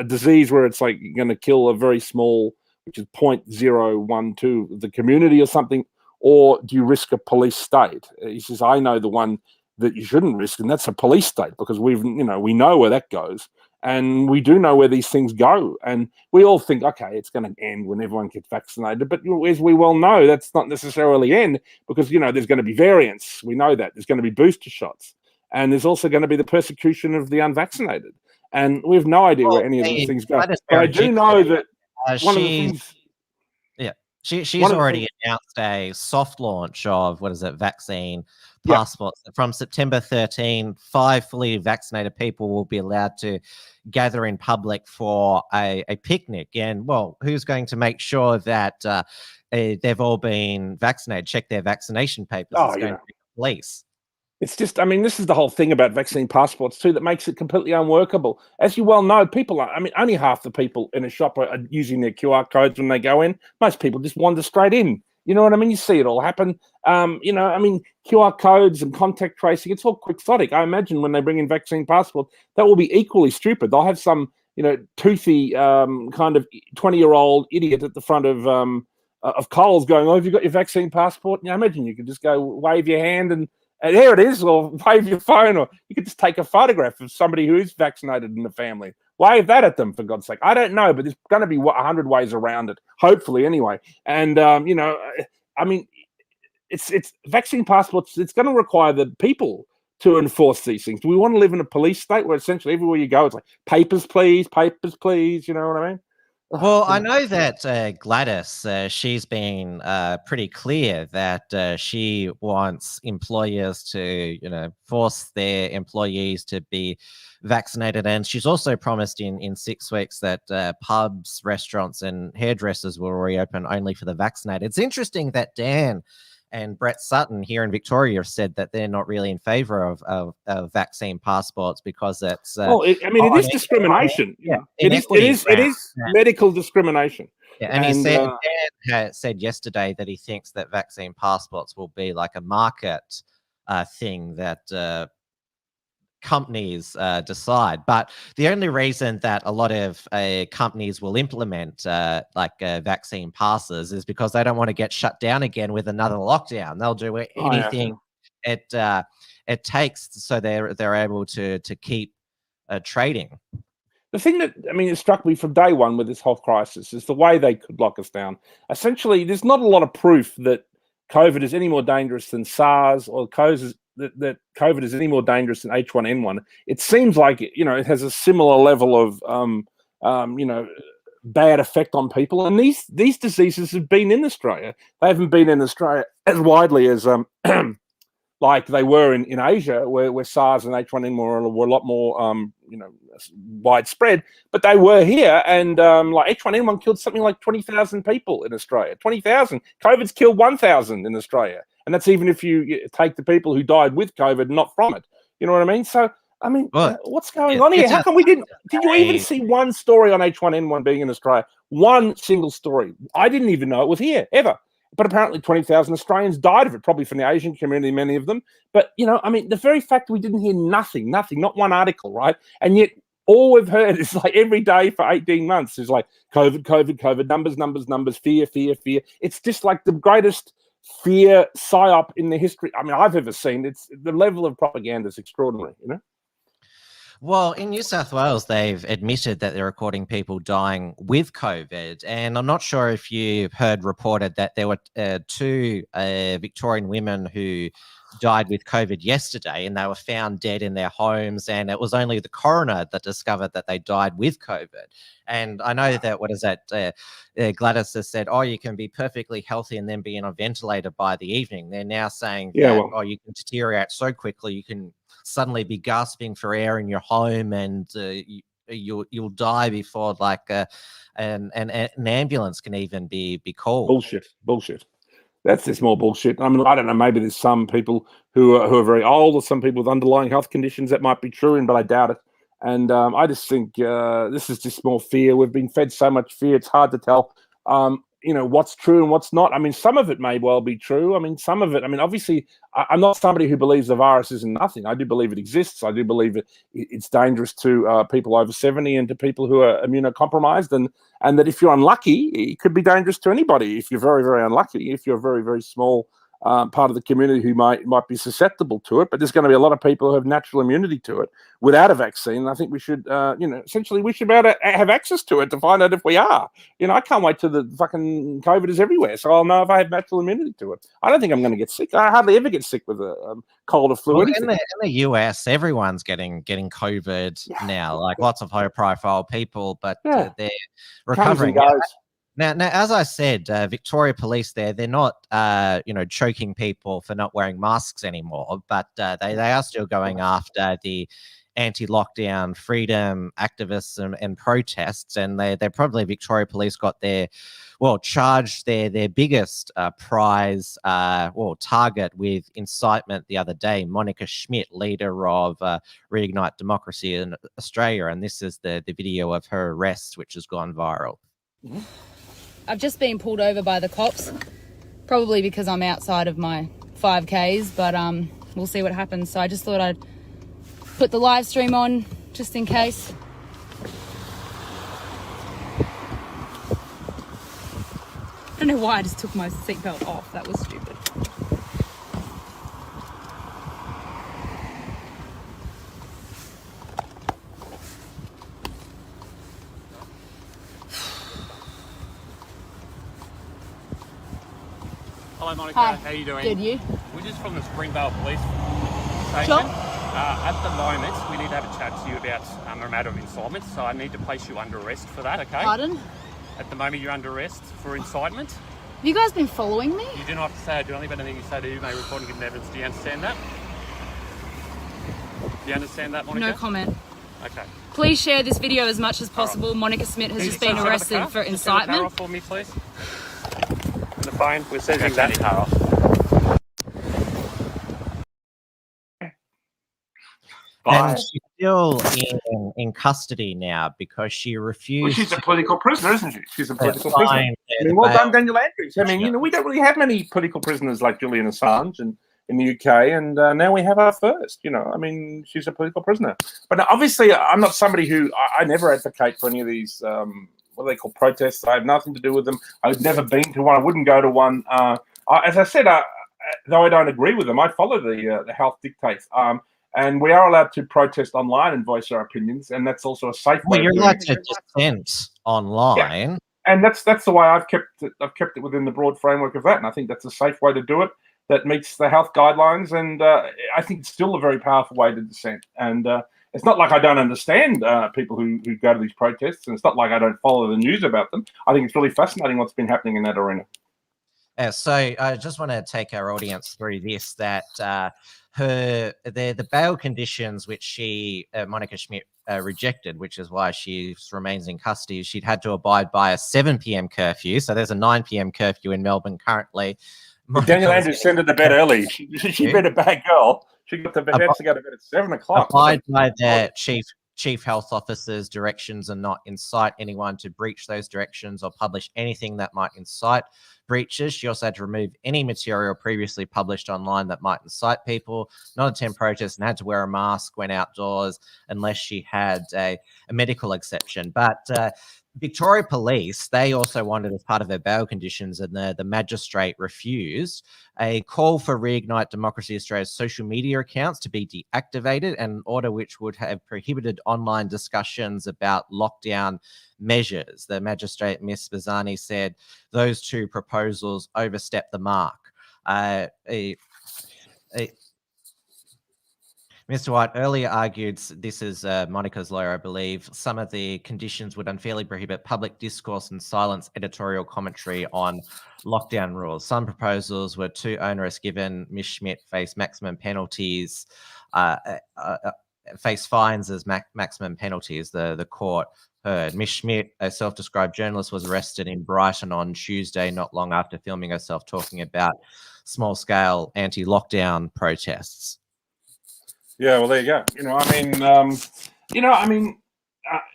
Speaker 3: disease where it's like you're going to kill a very small, which is 0.012 of the community or something, or do you risk a police state? He says, I know the one that you shouldn't risk, and that's a police state, because we know where that goes, and we do know where these things go, and we all think, okay, it's going to end when everyone gets vaccinated, but as we well know, that's not necessarily end, because there's going to be variants. We know that there's going to be booster shots, and there's also going to be the persecution of the unvaccinated. And we have no idea where any of these things go. But I do know that one of the things...
Speaker 2: Yeah, she's already announced a soft launch of, vaccine passports. Yeah. From September 13, 5 fully vaccinated people will be allowed to gather in public for a picnic. And, well, who's going to make sure that they've all been vaccinated, check their vaccination papers? It's going to be the police.
Speaker 3: It's just, this is the whole thing about vaccine passports too that makes it completely unworkable. As you well know, only half the people in a shop are using their QR codes when they go in. Most people just wander straight in. You know what I mean? You see it all happen. QR codes and contact tracing, it's all quixotic. I imagine when they bring in vaccine passports, that will be equally stupid. They'll have some, toothy kind of 20-year-old idiot at the front of Coles going, oh, have you got your vaccine passport? I imagine you could just go wave your hand and there it is, or wave your phone, or you could just take a photograph of somebody who is vaccinated in the family. Wave that at them, for God's sake. I don't know, but there's going to be 100 ways around it, hopefully, anyway. And, it's vaccine passports. It's going to require the people to enforce these things. Do we want to live in a police state where essentially everywhere you go, it's like, papers, please, you know what I mean?
Speaker 2: Well, I know that Gladys, she's been pretty clear that she wants employers to, force their employees to be vaccinated. And she's also promised in 6 weeks that pubs, restaurants and hairdressers will reopen only for the vaccinated. It's interesting that Dan and Brett Sutton here in Victoria have said that they're not really in favour of vaccine passports because it's...
Speaker 3: it is discrimination.
Speaker 2: Yeah,
Speaker 3: it is medical discrimination.
Speaker 2: Yeah, and he said, Dan said yesterday that he thinks that vaccine passports will be like a market thing that companies decide. But the only reason that a lot of companies will implement vaccine passes is because they don't want to get shut down again with another lockdown. They'll do anything it takes so they're able to keep trading.
Speaker 3: The thing that, it struck me from day one with this health crisis is the way they could lock us down. Essentially, there's not a lot of proof that COVID is any more dangerous than SARS or that COVID is any more dangerous than H1N1. It seems like it has a similar level of bad effect on people. And these diseases have been in Australia. They haven't been in Australia as widely as like they were in Asia, where SARS and H1N1 were a lot more widespread. But they were here, and like H1N1 killed something like 20,000 people in Australia. 20,000. COVID's killed 1,000 in Australia. And that's even if you take the people who died with COVID, not from it. You know what I mean? So I mean,
Speaker 2: Well,
Speaker 3: what's going on here? How come we didn't? Did you even see one story on H1N1 being in Australia? One single story. I didn't even know it was here ever. But apparently 20,000 Australians died of it, probably from the Asian community, many of them. But, you know, I mean, the very fact we didn't hear nothing, not one article, right? And yet all we've heard is like every day for 18 months is like COVID, numbers, fear. It's just like the greatest fear psyop in the history, I mean, I've ever seen. It's the level of propaganda is extraordinary, you know?
Speaker 2: Well, in New South Wales, they've admitted that they're recording people dying with COVID. And I'm not sure if you've heard reported that there were two Victorian women who died with COVID yesterday, and they were found dead in their homes. And it was only the coroner that discovered that they died with COVID. And I know that, Gladys has said, oh, you can be perfectly healthy and then be in a ventilator by the evening. They're now saying, oh, you can deteriorate so quickly, you can suddenly be gasping for air in your home, and you'll die before like an ambulance can even be called.
Speaker 3: Bullshit. That's just more bullshit. I mean, I don't know. Maybe there's some people who are very old, or some people with underlying health conditions that might be true, but I doubt it. And I just think this is just more fear. We've been fed so much fear; it's hard to tell. You know, what's true and what's not. I mean, some of it may well be true. I mean, some of it, I mean, obviously, I'm not somebody who believes the virus isn't nothing. I do believe it exists. I do believe it's dangerous to people over 70 and to people who are immunocompromised, and that if you're unlucky, it could be dangerous to anybody. If you're very, very unlucky, if you're a very, very small part of the community who might be susceptible to it, but there's going to be a lot of people who have natural immunity to it without a vaccine. I think we should, essentially we should be able to have access to it to find out if we are. You know, I can't wait till the fucking COVID is everywhere, so I'll know if I have natural immunity to it. I don't think I'm going to get sick. I hardly ever get sick with a cold or flu.
Speaker 2: Well, in the US, everyone's getting COVID now, like lots of high-profile people, but they're recovering. Now, as I said, Victoria Police they're not, choking people for not wearing masks anymore, but they are still going after the anti-lockdown freedom activists and protests, and they probably, Victoria Police got charged their biggest prize, target with incitement the other day, Monica Schmidt, leader of Reignite Democracy in Australia, and this is the video of her arrest, which has gone viral.
Speaker 5: Mm-hmm. I've just been pulled over by the cops, probably because I'm outside of my 5Ks, but we'll see what happens. So I just thought I'd put the live stream on just in case. I don't know why I just took my seatbelt off. That was stupid.
Speaker 6: Hello, Monica.
Speaker 5: Hi.
Speaker 6: How are you doing?
Speaker 5: Good, you?
Speaker 6: We're just from the Springvale Police Station.
Speaker 5: Sure.
Speaker 6: At the moment, we need to have a chat to you about a matter of incitement, so I need to place you under arrest for that, okay?
Speaker 5: Pardon?
Speaker 6: At the moment, you're under arrest for incitement.
Speaker 5: Have you guys been following me?
Speaker 6: You do not have to say I do anything, but anything you say to you may report and give evidence. Do you understand that? Do you understand that, Monica?
Speaker 5: No comment.
Speaker 6: Okay.
Speaker 5: Please share this video as much as possible. Right. Monica Schmidt has just been arrested for incitement.
Speaker 6: Turn the car off for me, please. The phone, we're seizing that car off.
Speaker 2: And she's still in custody now because she refused.
Speaker 3: Well, she's a political prisoner, isn't she? She's a political prisoner. I mean, well done, Daniel Andrews. I mean, we don't really have many political prisoners like Julian Assange in the UK, and now we have our first. I mean, she's a political prisoner. But obviously, I'm not somebody who I never advocate for any of these. What they call protests. I have nothing to do with them. I've never been to one. I wouldn't go to one. As I said, though I don't agree with them, I follow the health dictates. And we are allowed to protest online and voice our opinions, and that's also a safe way.
Speaker 2: Well, you're allowed to dissent online,
Speaker 3: yeah. And that's the way I've kept it within the broad framework of that, and I think that's a safe way to do it. That meets the health guidelines, and I think it's still a very powerful way to dissent. And it's not like I don't understand people who go to these protests, and it's not like I don't follow the news about them. I think it's really fascinating what's been happening in that arena.
Speaker 2: So I just want to take our audience through this, that the bail conditions which Monica Schmidt rejected, which is why she remains in custody, she'd had to abide by a 7 p.m. curfew. So there's a 9 p.m. curfew in Melbourne currently.
Speaker 3: Daniel Andrews sent her to bed early. She been a bad girl. She got to bed to go to bed at 7 o'clock.
Speaker 2: Abide by their chief health officer's directions and not incite anyone to breach those directions or publish anything that might incite breaches. She also had to remove any material previously published online that might incite people, not attend protests, and had to wear a mask when outdoors unless she had a medical exception. But Victoria Police, they also wanted, as part of their bail conditions, and the magistrate refused, a call for Reignite Democracy Australia's social media accounts to be deactivated, an order which would have prohibited online discussions about lockdown measures. The magistrate, Ms. Bazzani, said those two proposals overstep the mark. Mr. White earlier argued, this is Monica's lawyer, I believe, some of the conditions would unfairly prohibit public discourse and silence editorial commentary on lockdown rules. Some proposals were too onerous, given Ms. Schmidt faced maximum penalties, face fines as maximum penalties, the court heard. Ms. Schmidt, a self-described journalist, was arrested in Brighton on Tuesday, not long after filming herself talking about small-scale anti-lockdown protests.
Speaker 3: Yeah, well, there you go.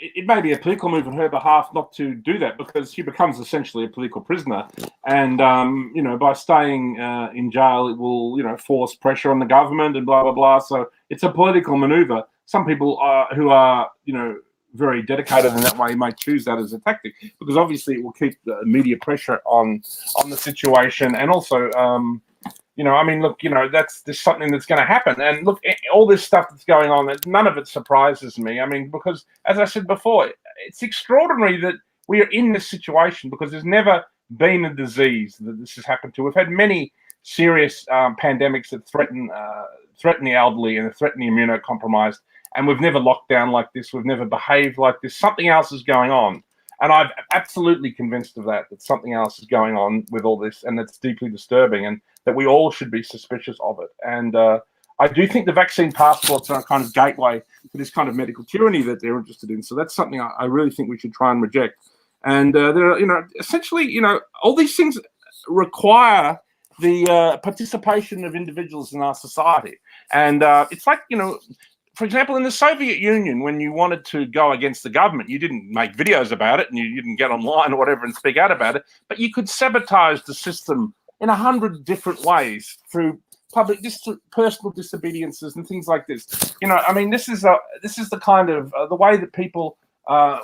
Speaker 3: It may be a political move on her behalf not to do that, because she becomes essentially a political prisoner. And, by staying in jail, it will, force pressure on the government and blah, blah, blah. So it's a political maneuver. Some people who are, very dedicated in that way might choose that as a tactic, because obviously it will keep the media pressure on the situation. And also, that's just something that's going to happen. And look, all this stuff that's going on, none of it surprises me. Because, as I said before, it's extraordinary that we are in this situation, because there's never been a disease that this has happened to. We've had many serious pandemics that threaten the elderly and threaten the immunocompromised, and we've never locked down like this. We've never behaved like this. Something else is going on. And I'm absolutely convinced of that something else is going on with all this, and it's deeply disturbing, and that we all should be suspicious of it. And I do think the vaccine passports are a kind of gateway to this kind of medical tyranny that they're interested in. So that's something I really think we should try and reject. And there are, essentially, all these things require the participation of individuals in our society. And it's like, for example, in the Soviet Union, when you wanted to go against the government, you didn't make videos about it and you didn't get online or whatever and speak out about it, but you could sabotage the system in 100 different ways through personal disobediences and things like this. This is the kind of the way that people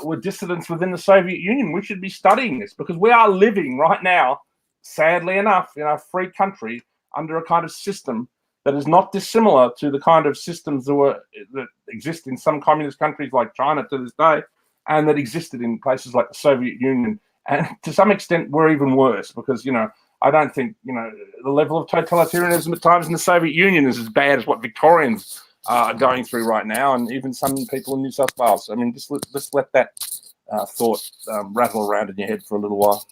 Speaker 3: were dissidents within the Soviet Union. We should be studying this, because we are living right now, sadly enough, in a free country under a kind of system that is not dissimilar to the kind of systems that exist in some communist countries like China to this day, and that existed in places like the Soviet Union. And to some extent, we're even worse, because, I don't think, the level of totalitarianism at times in the Soviet Union is as bad as what Victorians are going through right now, and even some people in New South Wales. Just let that thought rattle around in your head for a little while.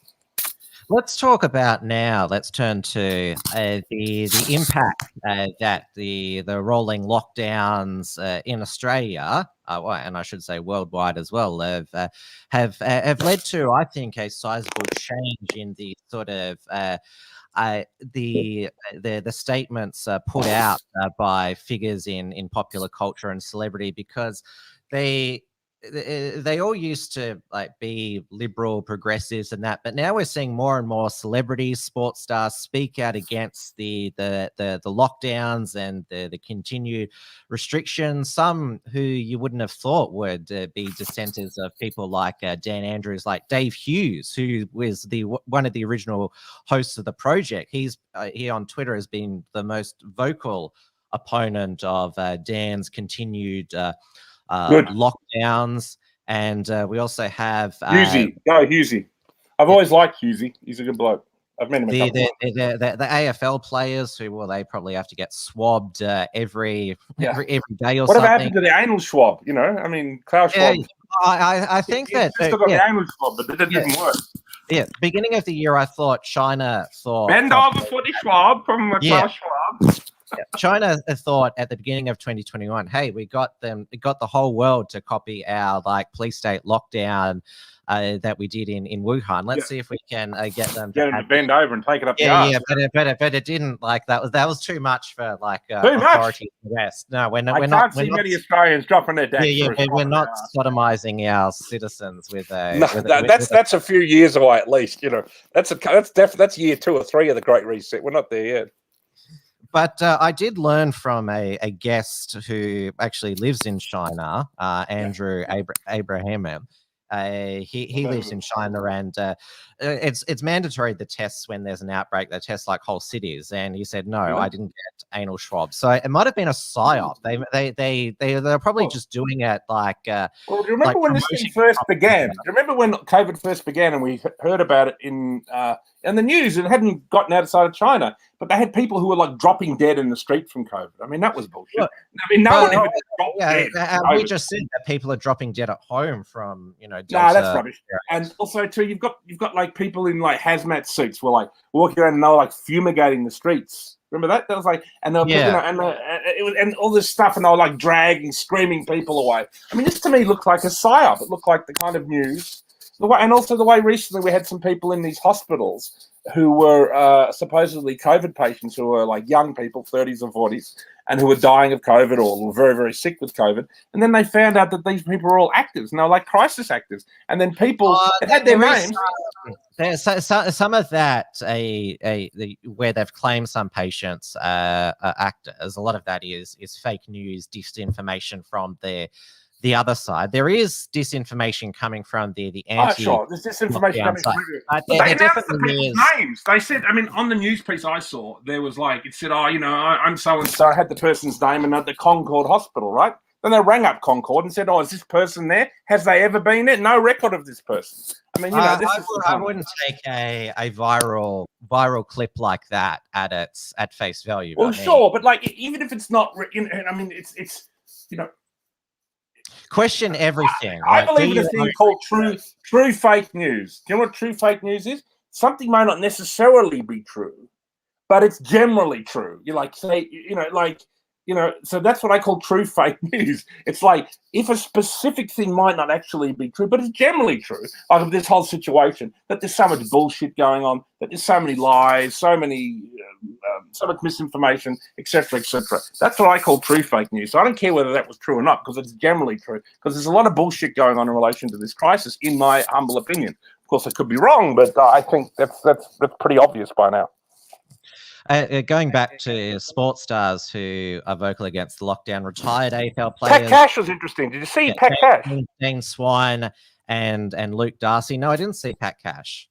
Speaker 2: Let's talk about now. Let's turn to the impact that the rolling lockdowns in Australia, and I should say worldwide as well, have led to, I think, a sizable change in the sort of the statements put out by figures in popular culture and celebrity, because they all used to be liberal, progressives and that, but now we're seeing more and more celebrities, sports stars speak out against the lockdowns and the continued restrictions. Some who you wouldn't have thought would be dissenters of people like Dan Andrews, like Dave Hughes, who was one of the original hosts of the project. He on Twitter has been the most vocal opponent of Dan's continued lockdowns. And we also have
Speaker 3: Hughesy. I've always liked Hughesy. He's a good bloke. I've met him a couple times.
Speaker 2: The AFL players who, they probably have to get swabbed every day or something.
Speaker 3: Whatever happened to the anal swab? Klaus Schwab.
Speaker 2: I think
Speaker 3: he still got the anal swab, but that didn't work.
Speaker 2: Yeah, beginning of the year, I thought China thought...
Speaker 3: Bend over for the Schwab from Klaus Schwab.
Speaker 2: China thought at the beginning of 2021, hey, we got the whole world to copy our police state lockdown that we did in Wuhan. Let's see if we can get them
Speaker 3: to bend over and take it up the arse.
Speaker 2: But it didn't. That was too much for
Speaker 3: too
Speaker 2: authority in the West. No, we're not.
Speaker 3: I can't see many Australians dropping their decks.
Speaker 2: We're not sodomizing our citizens with a.
Speaker 7: No, that's a few years away at least. That's year 2 or 3 of the Great Reset. We're not there yet.
Speaker 2: But I did learn from a guest who actually lives in China, Andrew Abraham. He lives in China, and it's mandatory the tests when there's an outbreak. They test like whole cities, and he said no, I didn't get anal swabs. So it might have been a psyop. They're probably just doing it like.
Speaker 3: Well, do you remember when this thing first began? Do you remember when COVID first began, and we heard about it in the news? It hadn't gotten outside of China, but they had people who were like dropping dead in the street from COVID. I mean, that was bullshit.
Speaker 2: Look,
Speaker 3: no one ever dropped dead.
Speaker 2: We just said that people are dropping dead at home from Delta.
Speaker 3: No, that's rubbish. And also too, you've got like people in like hazmat suits were like walking around and they were like fumigating the streets. Remember that? That was like, and they were, it was, and all this stuff, and they were like dragging, screaming people away. I mean, this to me looked like a psyop. It looked like the kind of news. And also the way recently we had some people in these hospitals who were supposedly COVID patients who were like young people, 30s or 40s, and who were dying of COVID or were very, very sick with COVID. And then they found out that these people were all actors, and they were like crisis actors. And then people had their names.
Speaker 2: Some of that, where they've claimed some patients are actors, a lot of that is fake news, disinformation from the other side. There is disinformation coming from the anti.
Speaker 3: Sure, there's disinformation coming from they announced the people's names. They said, I mean, on the news piece I saw, there was like, it said, I'm so and so. I had the person's name and at the Concord Hospital, right? Then they rang up Concord and said, is this person there? Has they ever been there? No record of this person. I mean,
Speaker 2: I wouldn't take a viral clip like that at face value.
Speaker 3: Well, sure, but like even if it's not, I mean, it's
Speaker 2: question everything.
Speaker 3: I believe in a thing called true fake news. Do you know what true fake news is? Something may not necessarily be true, but it's generally true. You like say, so that's what I call true fake news. It's like if a specific thing might not actually be true, but it's generally true. Like of this whole situation, that there's so much bullshit going on, that there's so many lies, so much misinformation, etc., etc. That's what I call true fake news. So I don't care whether that was true or not, because it's generally true. Because there's a lot of bullshit going on in relation to this crisis, in my humble opinion. Of course, I could be wrong, but I think that's pretty obvious by now.
Speaker 2: Going back to sports stars who are vocal against the lockdown, retired AFL players.
Speaker 3: Pat Cash was interesting. Did you see Pat Cash?
Speaker 2: Dean Swine and Luke Darcy. No, I didn't see Pat Cash.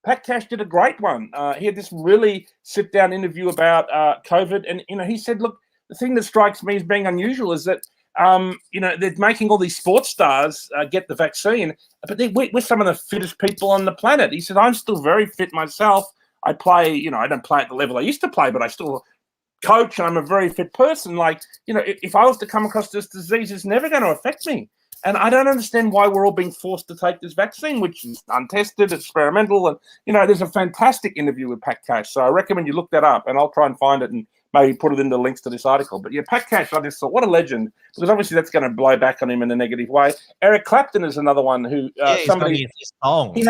Speaker 3: Pat Cash did a great one. He had this really sit-down interview about COVID, and he said, "Look, the thing that strikes me as being unusual is that they're making all these sports stars get the vaccine, but we're some of the fittest people on the planet." He said, "I'm still very fit myself. I play, I don't play at the level I used to play, but I still coach, and I'm a very fit person. Like, if I was to come across this disease, it's never going to affect me. And I don't understand why we're all being forced to take this vaccine, which is untested, experimental. And, there's a fantastic interview with Pat Cash. So I recommend you look that up, and I'll try and find it and maybe put it in the links to this article. But yeah, Pat Cash, I just thought, what a legend, because obviously that's going to blow back on him in a negative way. Eric Clapton is another one who he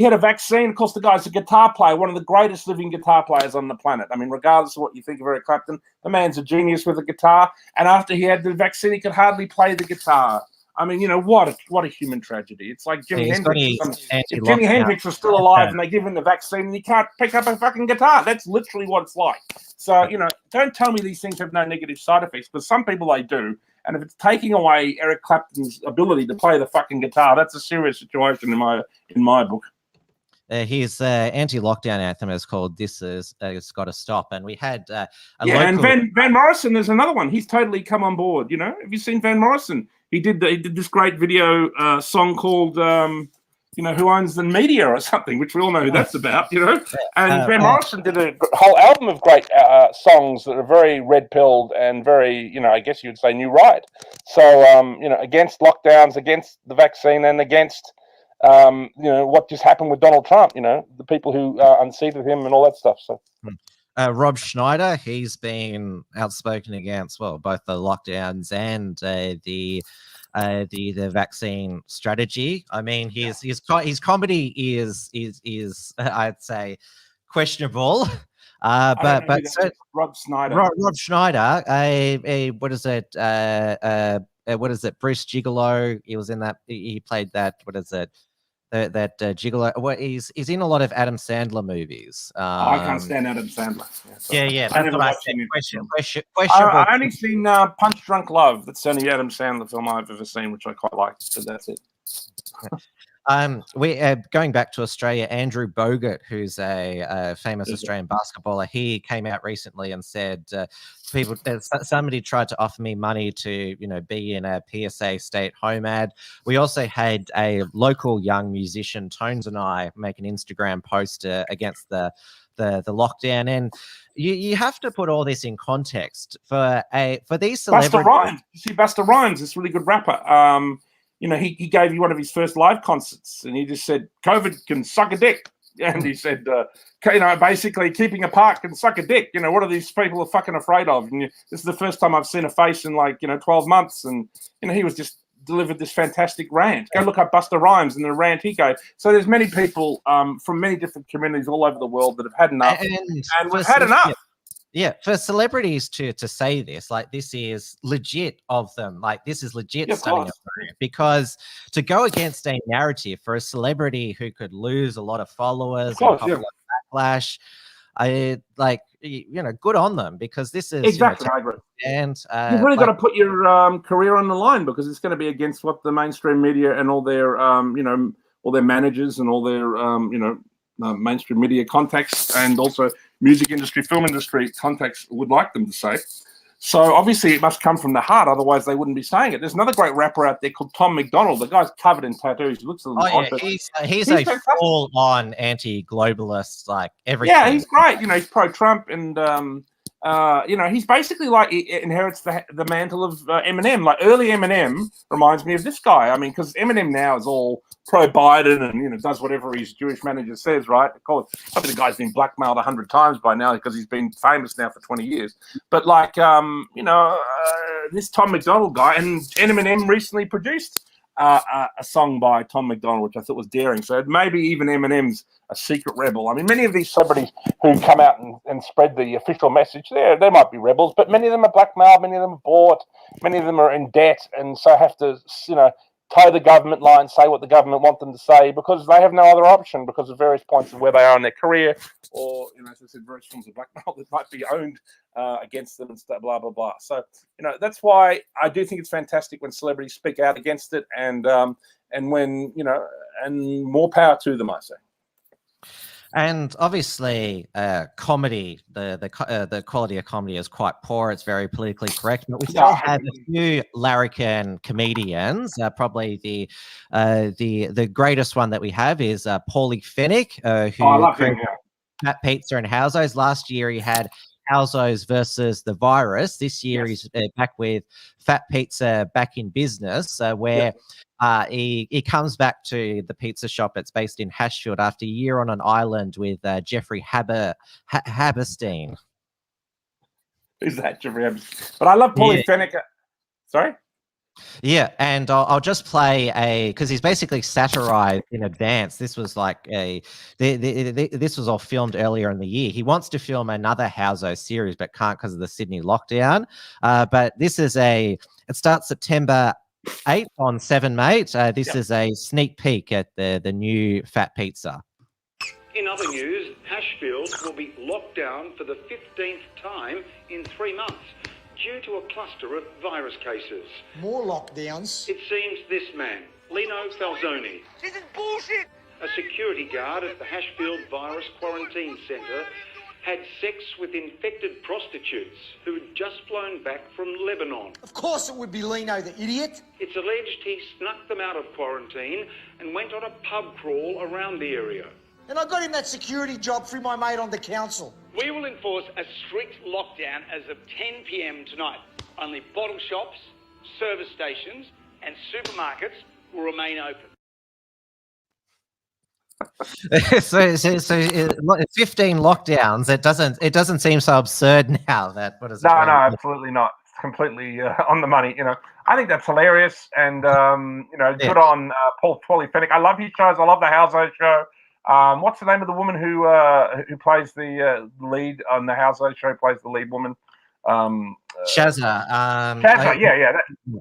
Speaker 3: had a vaccine. Of course, the guy's a guitar player, one of the greatest living guitar players on the planet. I mean, regardless of what you think of Eric Clapton, the man's a genius with a guitar. And after he had the vaccine, he could hardly play the guitar. I mean, what a human tragedy. It's like Jimi Hendrix. If Jimi Hendrix was still alive and they give him the vaccine and he can't pick up a fucking guitar, that's literally what it's like. So, don't tell me these things have no negative side effects, but some people they do. And if it's taking away Eric Clapton's ability to play the fucking guitar, that's a serious situation in my book.
Speaker 2: His anti-lockdown anthem is called "This Is It's Got to Stop," and we had
Speaker 3: and Van Morrison is another one. He's totally come on board. Have you seen Van Morrison? He did this great video song called Who Owns the Media or something, which we all know who that's about. And Van Morrison did a whole album of great songs that are very red-pilled and very, I guess you would say new right. So against lockdowns, against the vaccine, and against what just happened with Donald Trump, the people who unseated him and all that stuff. So
Speaker 2: Rob Schneider, he's been outspoken against both the lockdowns and the vaccine strategy. I mean, his comedy is I'd say questionable. But
Speaker 3: Rob Schneider.
Speaker 2: Rob Schneider, what is it? What is it? Bruce Gigolo. He was in that. He played that. What is it? That Gigolo. What he's in a lot of Adam Sandler movies.
Speaker 3: I can't stand Adam Sandler.
Speaker 2: Yeah.
Speaker 3: I never watched him. I only seen Punch Drunk Love. That's the only Adam Sandler film I've ever seen, which I quite liked. So that's it.
Speaker 2: We going back to Australia. Andrew Bogut, who's a famous Australian basketballer, he came out recently and said, somebody tried to offer me money to, be in a PSA stay-at-home ad. We also had a local young musician, Tones and I, make an Instagram post against the lockdown, and you have to put all this in context for these celebrities.
Speaker 3: Busta Rhymes, you see, Busta Rhymes, this really good rapper. He gave you one of his first live concerts, and he just said, "COVID can suck a dick," and he said, basically keeping apart can suck a dick. What are these people are fucking afraid of? And this is the first time I've seen a face in 12 months, and he was just delivered this fantastic rant. Go look up Busta Rhymes and the rant he gave. So there's many people from many different communities all over the world that have had enough, and we've had enough.
Speaker 2: Yeah, for celebrities to say this, this is legit of them. This is legit studying because to go against a narrative for a celebrity who could lose a lot of followers and popular backlash, good on them, because this is
Speaker 3: exactly. I agree.
Speaker 2: And
Speaker 3: you've really got to put your career on the line, because it's going to be against what the mainstream media and all their all their managers and all their mainstream media contacts, and also music industry, film industry contacts would like them to say. So obviously it must come from the heart, otherwise they wouldn't be saying it. There's another great rapper out there called Tom McDonald. The guy's covered in tattoos. He looks a little odd, but
Speaker 2: he's a full-on anti-globalist, everything.
Speaker 3: Yeah, he's great. He's pro-Trump, and he's basically inherits the mantle of Eminem. Early Eminem reminds me of this guy. I mean, because Eminem now is all pro-Biden and does whatever his Jewish manager says, right? Probably the guy's been blackmailed 100 times by now because he's been famous now for 20 years. But this Tom McDonald guy, and Eminem recently produced a song by Tom McDonald, which I thought was daring. So maybe even Eminem's a secret rebel. I mean, many of these celebrities who come out and spread the official message, they might be rebels, but many of them are blackmailed, many of them are bought, many of them are in debt, and so have to, toe the government line, say what the government want them to say, because they have no other option because of various points of where they are in their career, or, as I said, various forms of blackmail that might be owned against them and stuff, blah, blah, blah. So, that's why I do think it's fantastic when celebrities speak out against it, and when, and more power to them, I say.
Speaker 2: And obviously, comedy, the quality of comedy is quite poor. It's very politically correct, but we still have a few larrikin comedians. Probably the greatest one that we have is Paulie Fennick, who created Fat Pizza and Housos. Last year, he had Housos versus the virus. This year, he's back with Fat Pizza back in business, where he comes back to the pizza shop that's based in Hashfield after a year on an island with Jeffrey Haberstein.
Speaker 3: Who's that, Jeffrey Haberstein? But I love Paulie Fennick. Sorry?
Speaker 2: Yeah, and I'll just play because he's basically satirized in advance. This was this was all filmed earlier in the year. He wants to film another Houso series, but can't because of the Sydney lockdown. But this is it starts September 8th on 7 Mate. This is a sneak peek at the new Fat Pizza.
Speaker 8: In other news, Hashfield will be locked down for the 15th time in 3 months due to a cluster of virus cases.
Speaker 9: More lockdowns.
Speaker 8: It seems this man, Lino Falzoni,
Speaker 9: This is bullshit!
Speaker 8: a security guard at the Hashfield Virus Quarantine Centre, had sex with infected prostitutes who had just flown back from Lebanon.
Speaker 9: Of course it would be Lino, the idiot.
Speaker 8: It's alleged he snuck them out of quarantine and went on a pub crawl around the area.
Speaker 9: And I got him that security job through my mate on the council.
Speaker 10: We will enforce a strict lockdown as of 10 p.m. tonight. Only bottle shops, service stations and supermarkets will remain open.
Speaker 2: so 15 lockdowns. It doesn't seem so absurd now. That what is it?
Speaker 3: No, absolutely not. It's completely on the money. I think that's hilarious, and good on Paul Fennick. I love his shows. I love the Household Show. What's the name of the woman who plays the lead on the Household Show? Plays the lead woman.
Speaker 2: Shazza.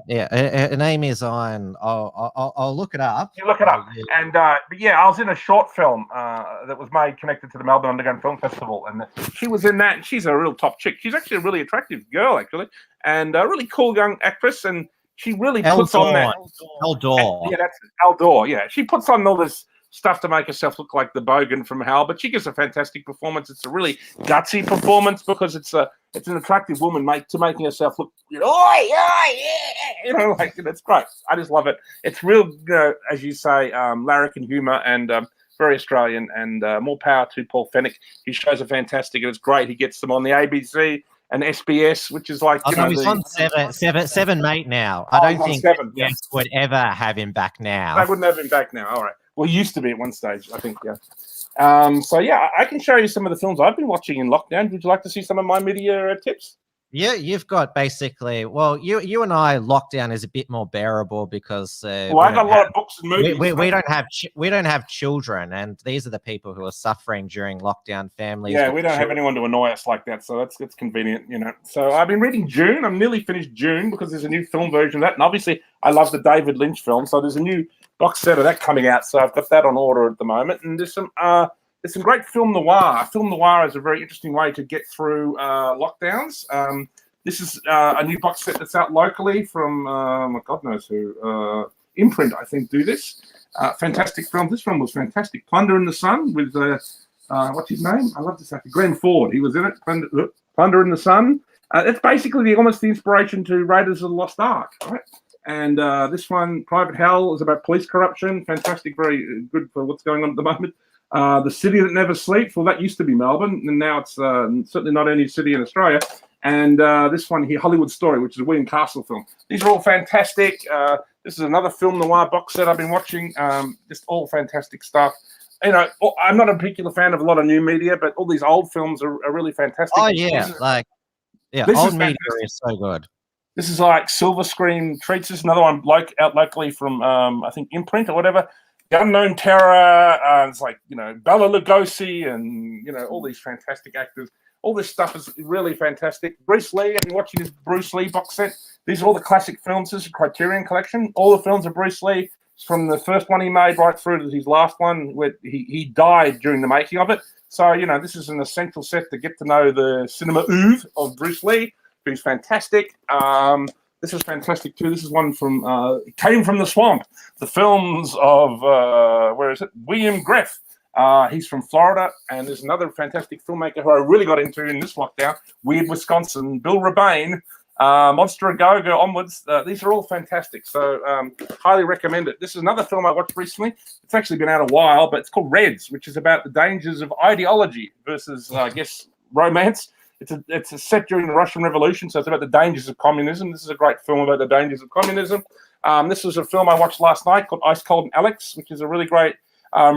Speaker 2: Her name is on. I'll look it up.
Speaker 3: You look it up. And but yeah, I was in a short film that was made connected to the Melbourne Underground Film Festival, and she was in that. And she's a real top chick. She's actually a really attractive girl, actually, and a really cool young actress. And she really puts on that.
Speaker 2: Eldor.
Speaker 3: Yeah, that's Eldor. Yeah, she puts on all this stuff to make herself look like the Bogan from Hell, but she gives a fantastic performance. It's a really gutsy performance because it's an attractive woman making herself look, it's great. I just love it. It's real, as you say, larrikin humor and very Australian, and more power to Paul Fennick. His shows are fantastic, and it's great. He gets them on the ABC and SBS, which is like,
Speaker 2: he's on seven, mate now. I don't think SBS would ever have him back now.
Speaker 3: They wouldn't have him back now. All right. Well, he used to be at one stage, I think, yeah. So, yeah, I can show you some of the films I've been watching in lockdown. Would you like to see some of my media tips?
Speaker 2: Yeah, you've got basically, you and I, lockdown is a bit more bearable because
Speaker 3: I got a lot of books and movies.
Speaker 2: We don't have children, and these are the people who are suffering during lockdown. Families.
Speaker 3: Yeah, we don't have anyone to annoy us like that, so it's convenient, So I've been reading June. I'm nearly finished June because there's a new film version of that, and obviously I love the David Lynch film, so there's a new box set of that coming out, so I've got that on order at the moment, and there's some great film noir. Film noir is a very interesting way to get through lockdowns. This is a new box set that's out locally from God knows who. Imprint, I think, do this. Fantastic film. This film was fantastic. Plunder in the Sun with what's his name? I love this actor. Glenn Ford. He was in it. Plunder in the Sun. It's basically almost the inspiration to Raiders of the Lost Ark, right? And this one, Private Hell, is about police corruption. Fantastic, very good for what's going on at the moment. The City That Never Sleeps, well, that used to be Melbourne, and now it's certainly not any city in Australia. And this one here, Hollywood Story, which is a William Castle film. These are all fantastic. This is another film noir box set I've been watching. Just all fantastic stuff. I'm not a particular fan of a lot of new media, but all these old films are really fantastic.
Speaker 2: Oh, yeah. Old media is so good.
Speaker 3: This is like Silver Screen Treats. This is another one out locally from, I think, Imprint or whatever. The Unknown Terror. It's like, Bela Lugosi and, all these fantastic actors. All this stuff is really fantastic. Bruce Lee, I've been watching this Bruce Lee box set. These are all the classic films. This is a Criterion collection. All the films of Bruce Lee, from the first one he made right through to his last one, where he died during the making of it. So, this is an essential set to get to know the cinema oeuvre of Bruce Lee, who's fantastic. This is fantastic too. This is one from Came from the Swamp, the films of William Greff. He's from Florida, and there's another fantastic filmmaker who I really got into in this lockdown, Weird Wisconsin, Bill Rebane, Monster A Go-Go onwards. These are all fantastic, so highly recommend it. This is another film I watched recently. It's actually been out a while, but it's called Reds, which is about the dangers of ideology versus, romance. It's a set during the Russian Revolution, so it's about the dangers of communism. This is a great film about the dangers of communism. This was a film I watched last night called Ice Cold and Alex, which is a really great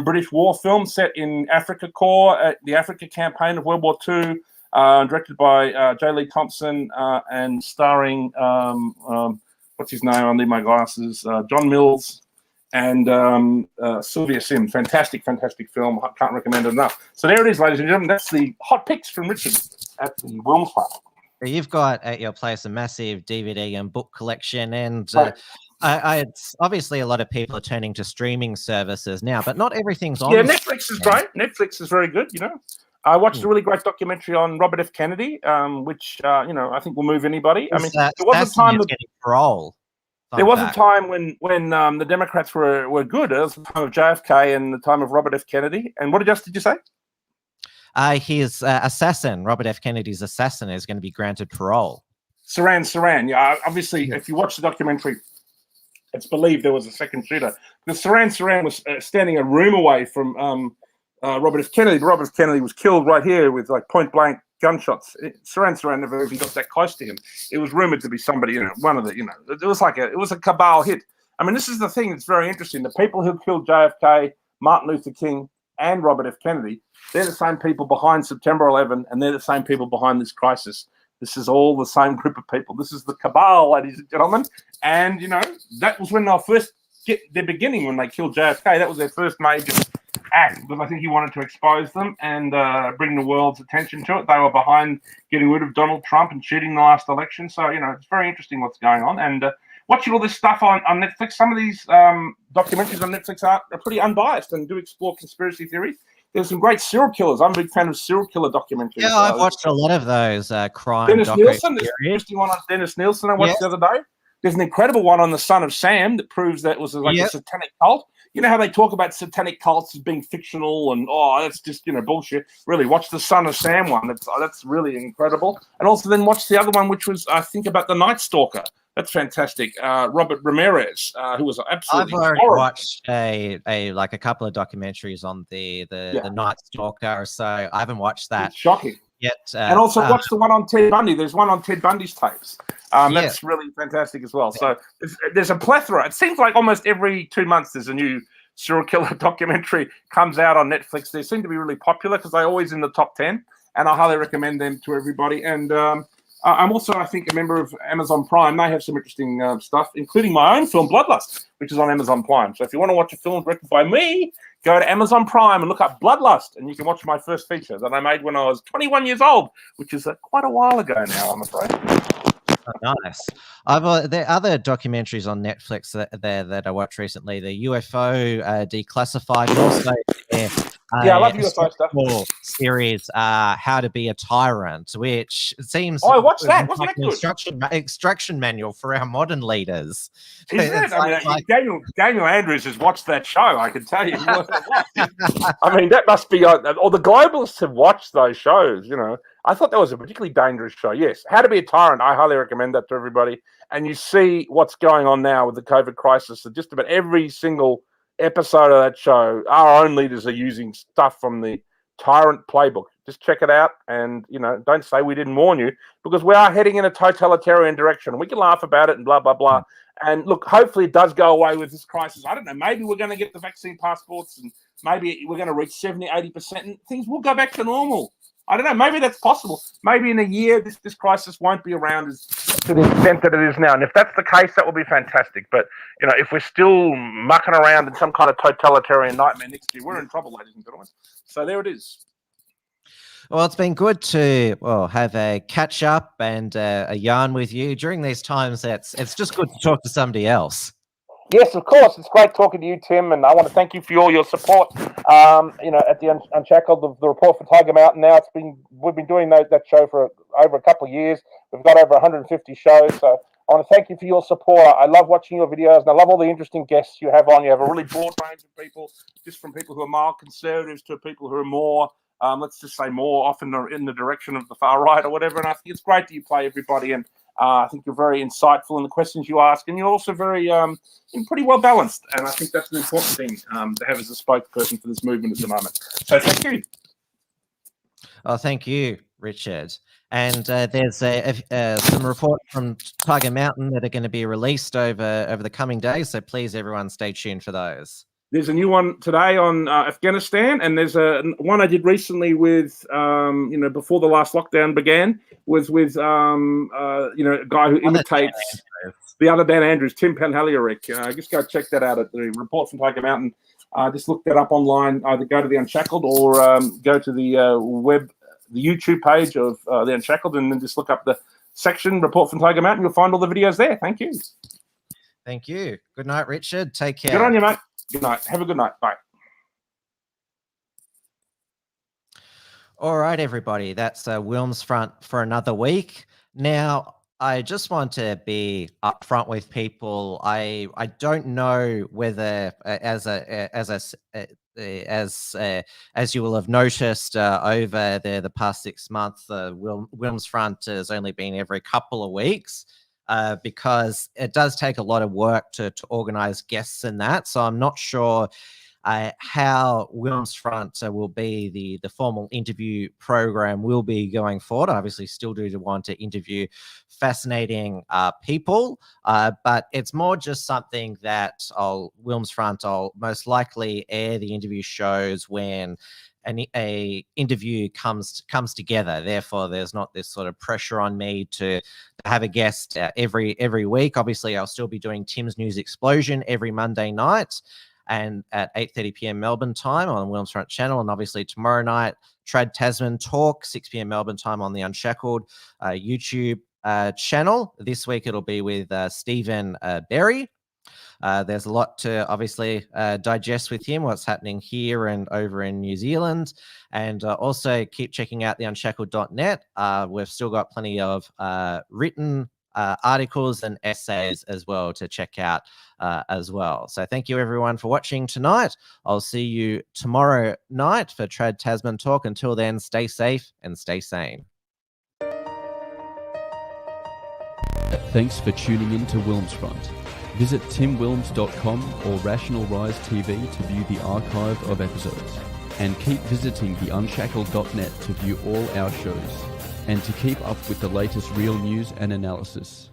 Speaker 3: British war film set in Africa Corps at the Africa campaign of World War II, directed by J. Lee Thompson and starring, what's his name? I need my glasses. John Mills and Sylvia Sim. Fantastic, fantastic film. I can't recommend it enough. So there it is, ladies and gentlemen. That's the hot picks from Richard at the WilmsFront.
Speaker 2: You've got at your place a massive DVD and book collection, and it's obviously a lot of people are turning to streaming services now, but not everything's on.
Speaker 3: Yeah, Netflix is great. Netflix is very good. I watched a really great documentary on Robert F. Kennedy, which I think will move anybody. I mean, there was a time
Speaker 2: getting parole.
Speaker 3: There was a time when the Democrats were good. It was the time of JFK and the time of Robert F. Kennedy. And what did you say?
Speaker 2: His assassin, Robert F. Kennedy's assassin, is going to be granted parole.
Speaker 3: Saran. Yeah, obviously, if you watch the documentary, it's believed there was a second shooter. Because Saran was standing a room away from Robert F. Kennedy. Robert F. Kennedy was killed right here with point blank gunshots. Saran never even got that close to him. It was rumored to be somebody, one of the, it was a cabal hit. I mean, this is the thing that's very interesting. The people who killed JFK Martin Luther King, and Robert F. Kennedy. They're the same people behind September 11, and they're the same people behind this crisis. This is all the same group of people. This is the cabal, ladies and gentlemen. And, that was when they'll first get their beginning, when they killed JFK. That was their first major act, but I think he wanted to expose them and bring the world's attention to it. They were behind getting rid of Donald Trump and cheating the last election. So, it's very interesting what's going on. And watching all this stuff on Netflix, some of these documentaries on Netflix are pretty unbiased and do explore conspiracy theories. There's some great serial killers. I'm a big fan of serial killer documentaries.
Speaker 2: Yeah, I've watched a lot of those crime
Speaker 3: Dennis
Speaker 2: docu
Speaker 3: Nielsen, there's
Speaker 2: series.
Speaker 3: an interesting one on Dennis Nielsen I watched the other day. There's an incredible one on the Son of Sam that proves that it was a satanic cult. You know how they talk about satanic cults as being fictional and, that's just, bullshit. Really, watch the Son of Sam one. That's really incredible. And also then watch the other one, which was, I think, about the Night Stalker. That's fantastic. Robert Ramirez, who was absolutely
Speaker 2: I've already
Speaker 3: horrible.
Speaker 2: watched a couple of documentaries on the Night Stalker, or so I haven't watched that.
Speaker 3: It's shocking.
Speaker 2: Yet,
Speaker 3: and also watch the one on Ted Bundy. There's one on Ted Bundy's tapes. That's really fantastic as well. So there's a plethora. It seems like almost every 2 months there's a new serial killer documentary comes out on Netflix. They seem to be really popular because they're always in the top 10, and I highly recommend them to everybody. And I'm also, I think, a member of Amazon Prime. They have some interesting stuff, including my own film, Bloodlust, which is on Amazon Prime. So if you want to watch a film directed by me, go to Amazon Prime and look up Bloodlust, and you can watch my first feature that I made when I was 21 years old, which is quite a while ago now, I'm afraid.
Speaker 2: Oh, nice. There are other documentaries on Netflix that I watched recently. The UFO Declassified, and also
Speaker 3: I love UFO stuff.
Speaker 2: Series, How to Be a Tyrant, which seems
Speaker 3: watch that. Wasn't
Speaker 2: like
Speaker 3: that good?
Speaker 2: Instruction manual for our modern leaders.
Speaker 3: Isn't it? I mean, Daniel Andrews has watched that show. I can tell you. I mean, that must be. Or the globalists have watched those shows. I thought that was a particularly dangerous show. Yes, How to Be a Tyrant. I highly recommend that to everybody. And you see what's going on now with the COVID crisis. So just about every single episode of that show, our own leaders are using stuff from the Tyrant playbook. Just check it out, and don't say we didn't warn you, because we are heading in a totalitarian direction. We can laugh about it and blah blah blah. And look, hopefully it does go away with this crisis. I don't know. Maybe we're going to get the vaccine passports, and maybe we're going to reach 70-80%, and things will go back to normal. I don't know. Maybe that's possible. Maybe in a year, this crisis won't be around to the extent that it is now. And if that's the case, that will be fantastic. But, if we're still mucking around in some kind of totalitarian nightmare next year, we're in trouble, ladies and gentlemen. So there it is.
Speaker 2: Well, it's been good to have a catch up and a yarn with you during these times. It's just good to talk to somebody else.
Speaker 3: Yes, of course. It's great talking to you, Tim, and I want to thank you for all your support. At the Unshackled, the report for Tiger Mountain. Now we've been doing that show for over a couple of years. We've got over 150 shows. So I want to thank you for your support. I love watching your videos, and I love all the interesting guests you have on. You have a really broad range of people, just from people who are mild conservatives to people who are more, let's just say, more often in the direction of the far right or whatever. And I think it's great that you play everybody, and I think you're very insightful in the questions you ask, and you're also very pretty well balanced. And I think that's an important thing to have as a spokesperson for this movement at the moment. So thank you.
Speaker 2: Oh, thank you, Richard. And there's some reports from Tiger Mountain that are going to be released over the coming days. So please, everyone, stay tuned for those.
Speaker 3: There's a new one today on Afghanistan, and there's one I did recently with, before the last lockdown began, was with, a guy who imitates the other Dan Andrews, Tim Panhalieric. Just go check that out at the report from Tiger Mountain. Just look that up online. Either go to the Unshackled or go to the the YouTube page of the Unshackled, and then just look up the section report from Tiger Mountain. You'll find all the videos there. Thank you.
Speaker 2: Thank you. Good night, Richard. Take care.
Speaker 3: Good on you, mate. Good night. Have a good night. Bye.
Speaker 2: All right, everybody. That's WilmsFront for another week. Now, I just want to be upfront with people. I don't know whether, as you will have noticed over the past 6 months, WilmsFront has only been every couple of weeks. Because it does take a lot of work to organize guests and that. So I'm not sure how WilmsFront will be, the formal interview program will be going forward. I obviously still do want to interview fascinating people, but it's more just something that WilmsFront, I'll most likely air the interview shows when a interview comes together. Therefore, there's not this sort of pressure on me to have a guest every week. Obviously, I'll still be doing Tim's News Explosion every Monday night and at 8:30 p.m. Melbourne time on the WilmsFront channel. And obviously tomorrow night, Trad Tasman Talk, 6 p.m. Melbourne time on the Unshackled YouTube channel. This week it'll be with Stephen Berry. There's a lot to obviously digest with him, what's happening here and over in New Zealand. And also keep checking out the unshackled.net. We've still got plenty of written articles and essays as well to check out as well. So thank you everyone for watching tonight. I'll see you tomorrow night for Trad Tasman Talk. Until then, stay safe and stay sane.
Speaker 1: Thanks for tuning in to WilmsFront. Visit timwilms.com or Rational Rise TV to view the archive of episodes. And keep visiting the unshackled.net to view all our shows. And to keep up with the latest real news and analysis.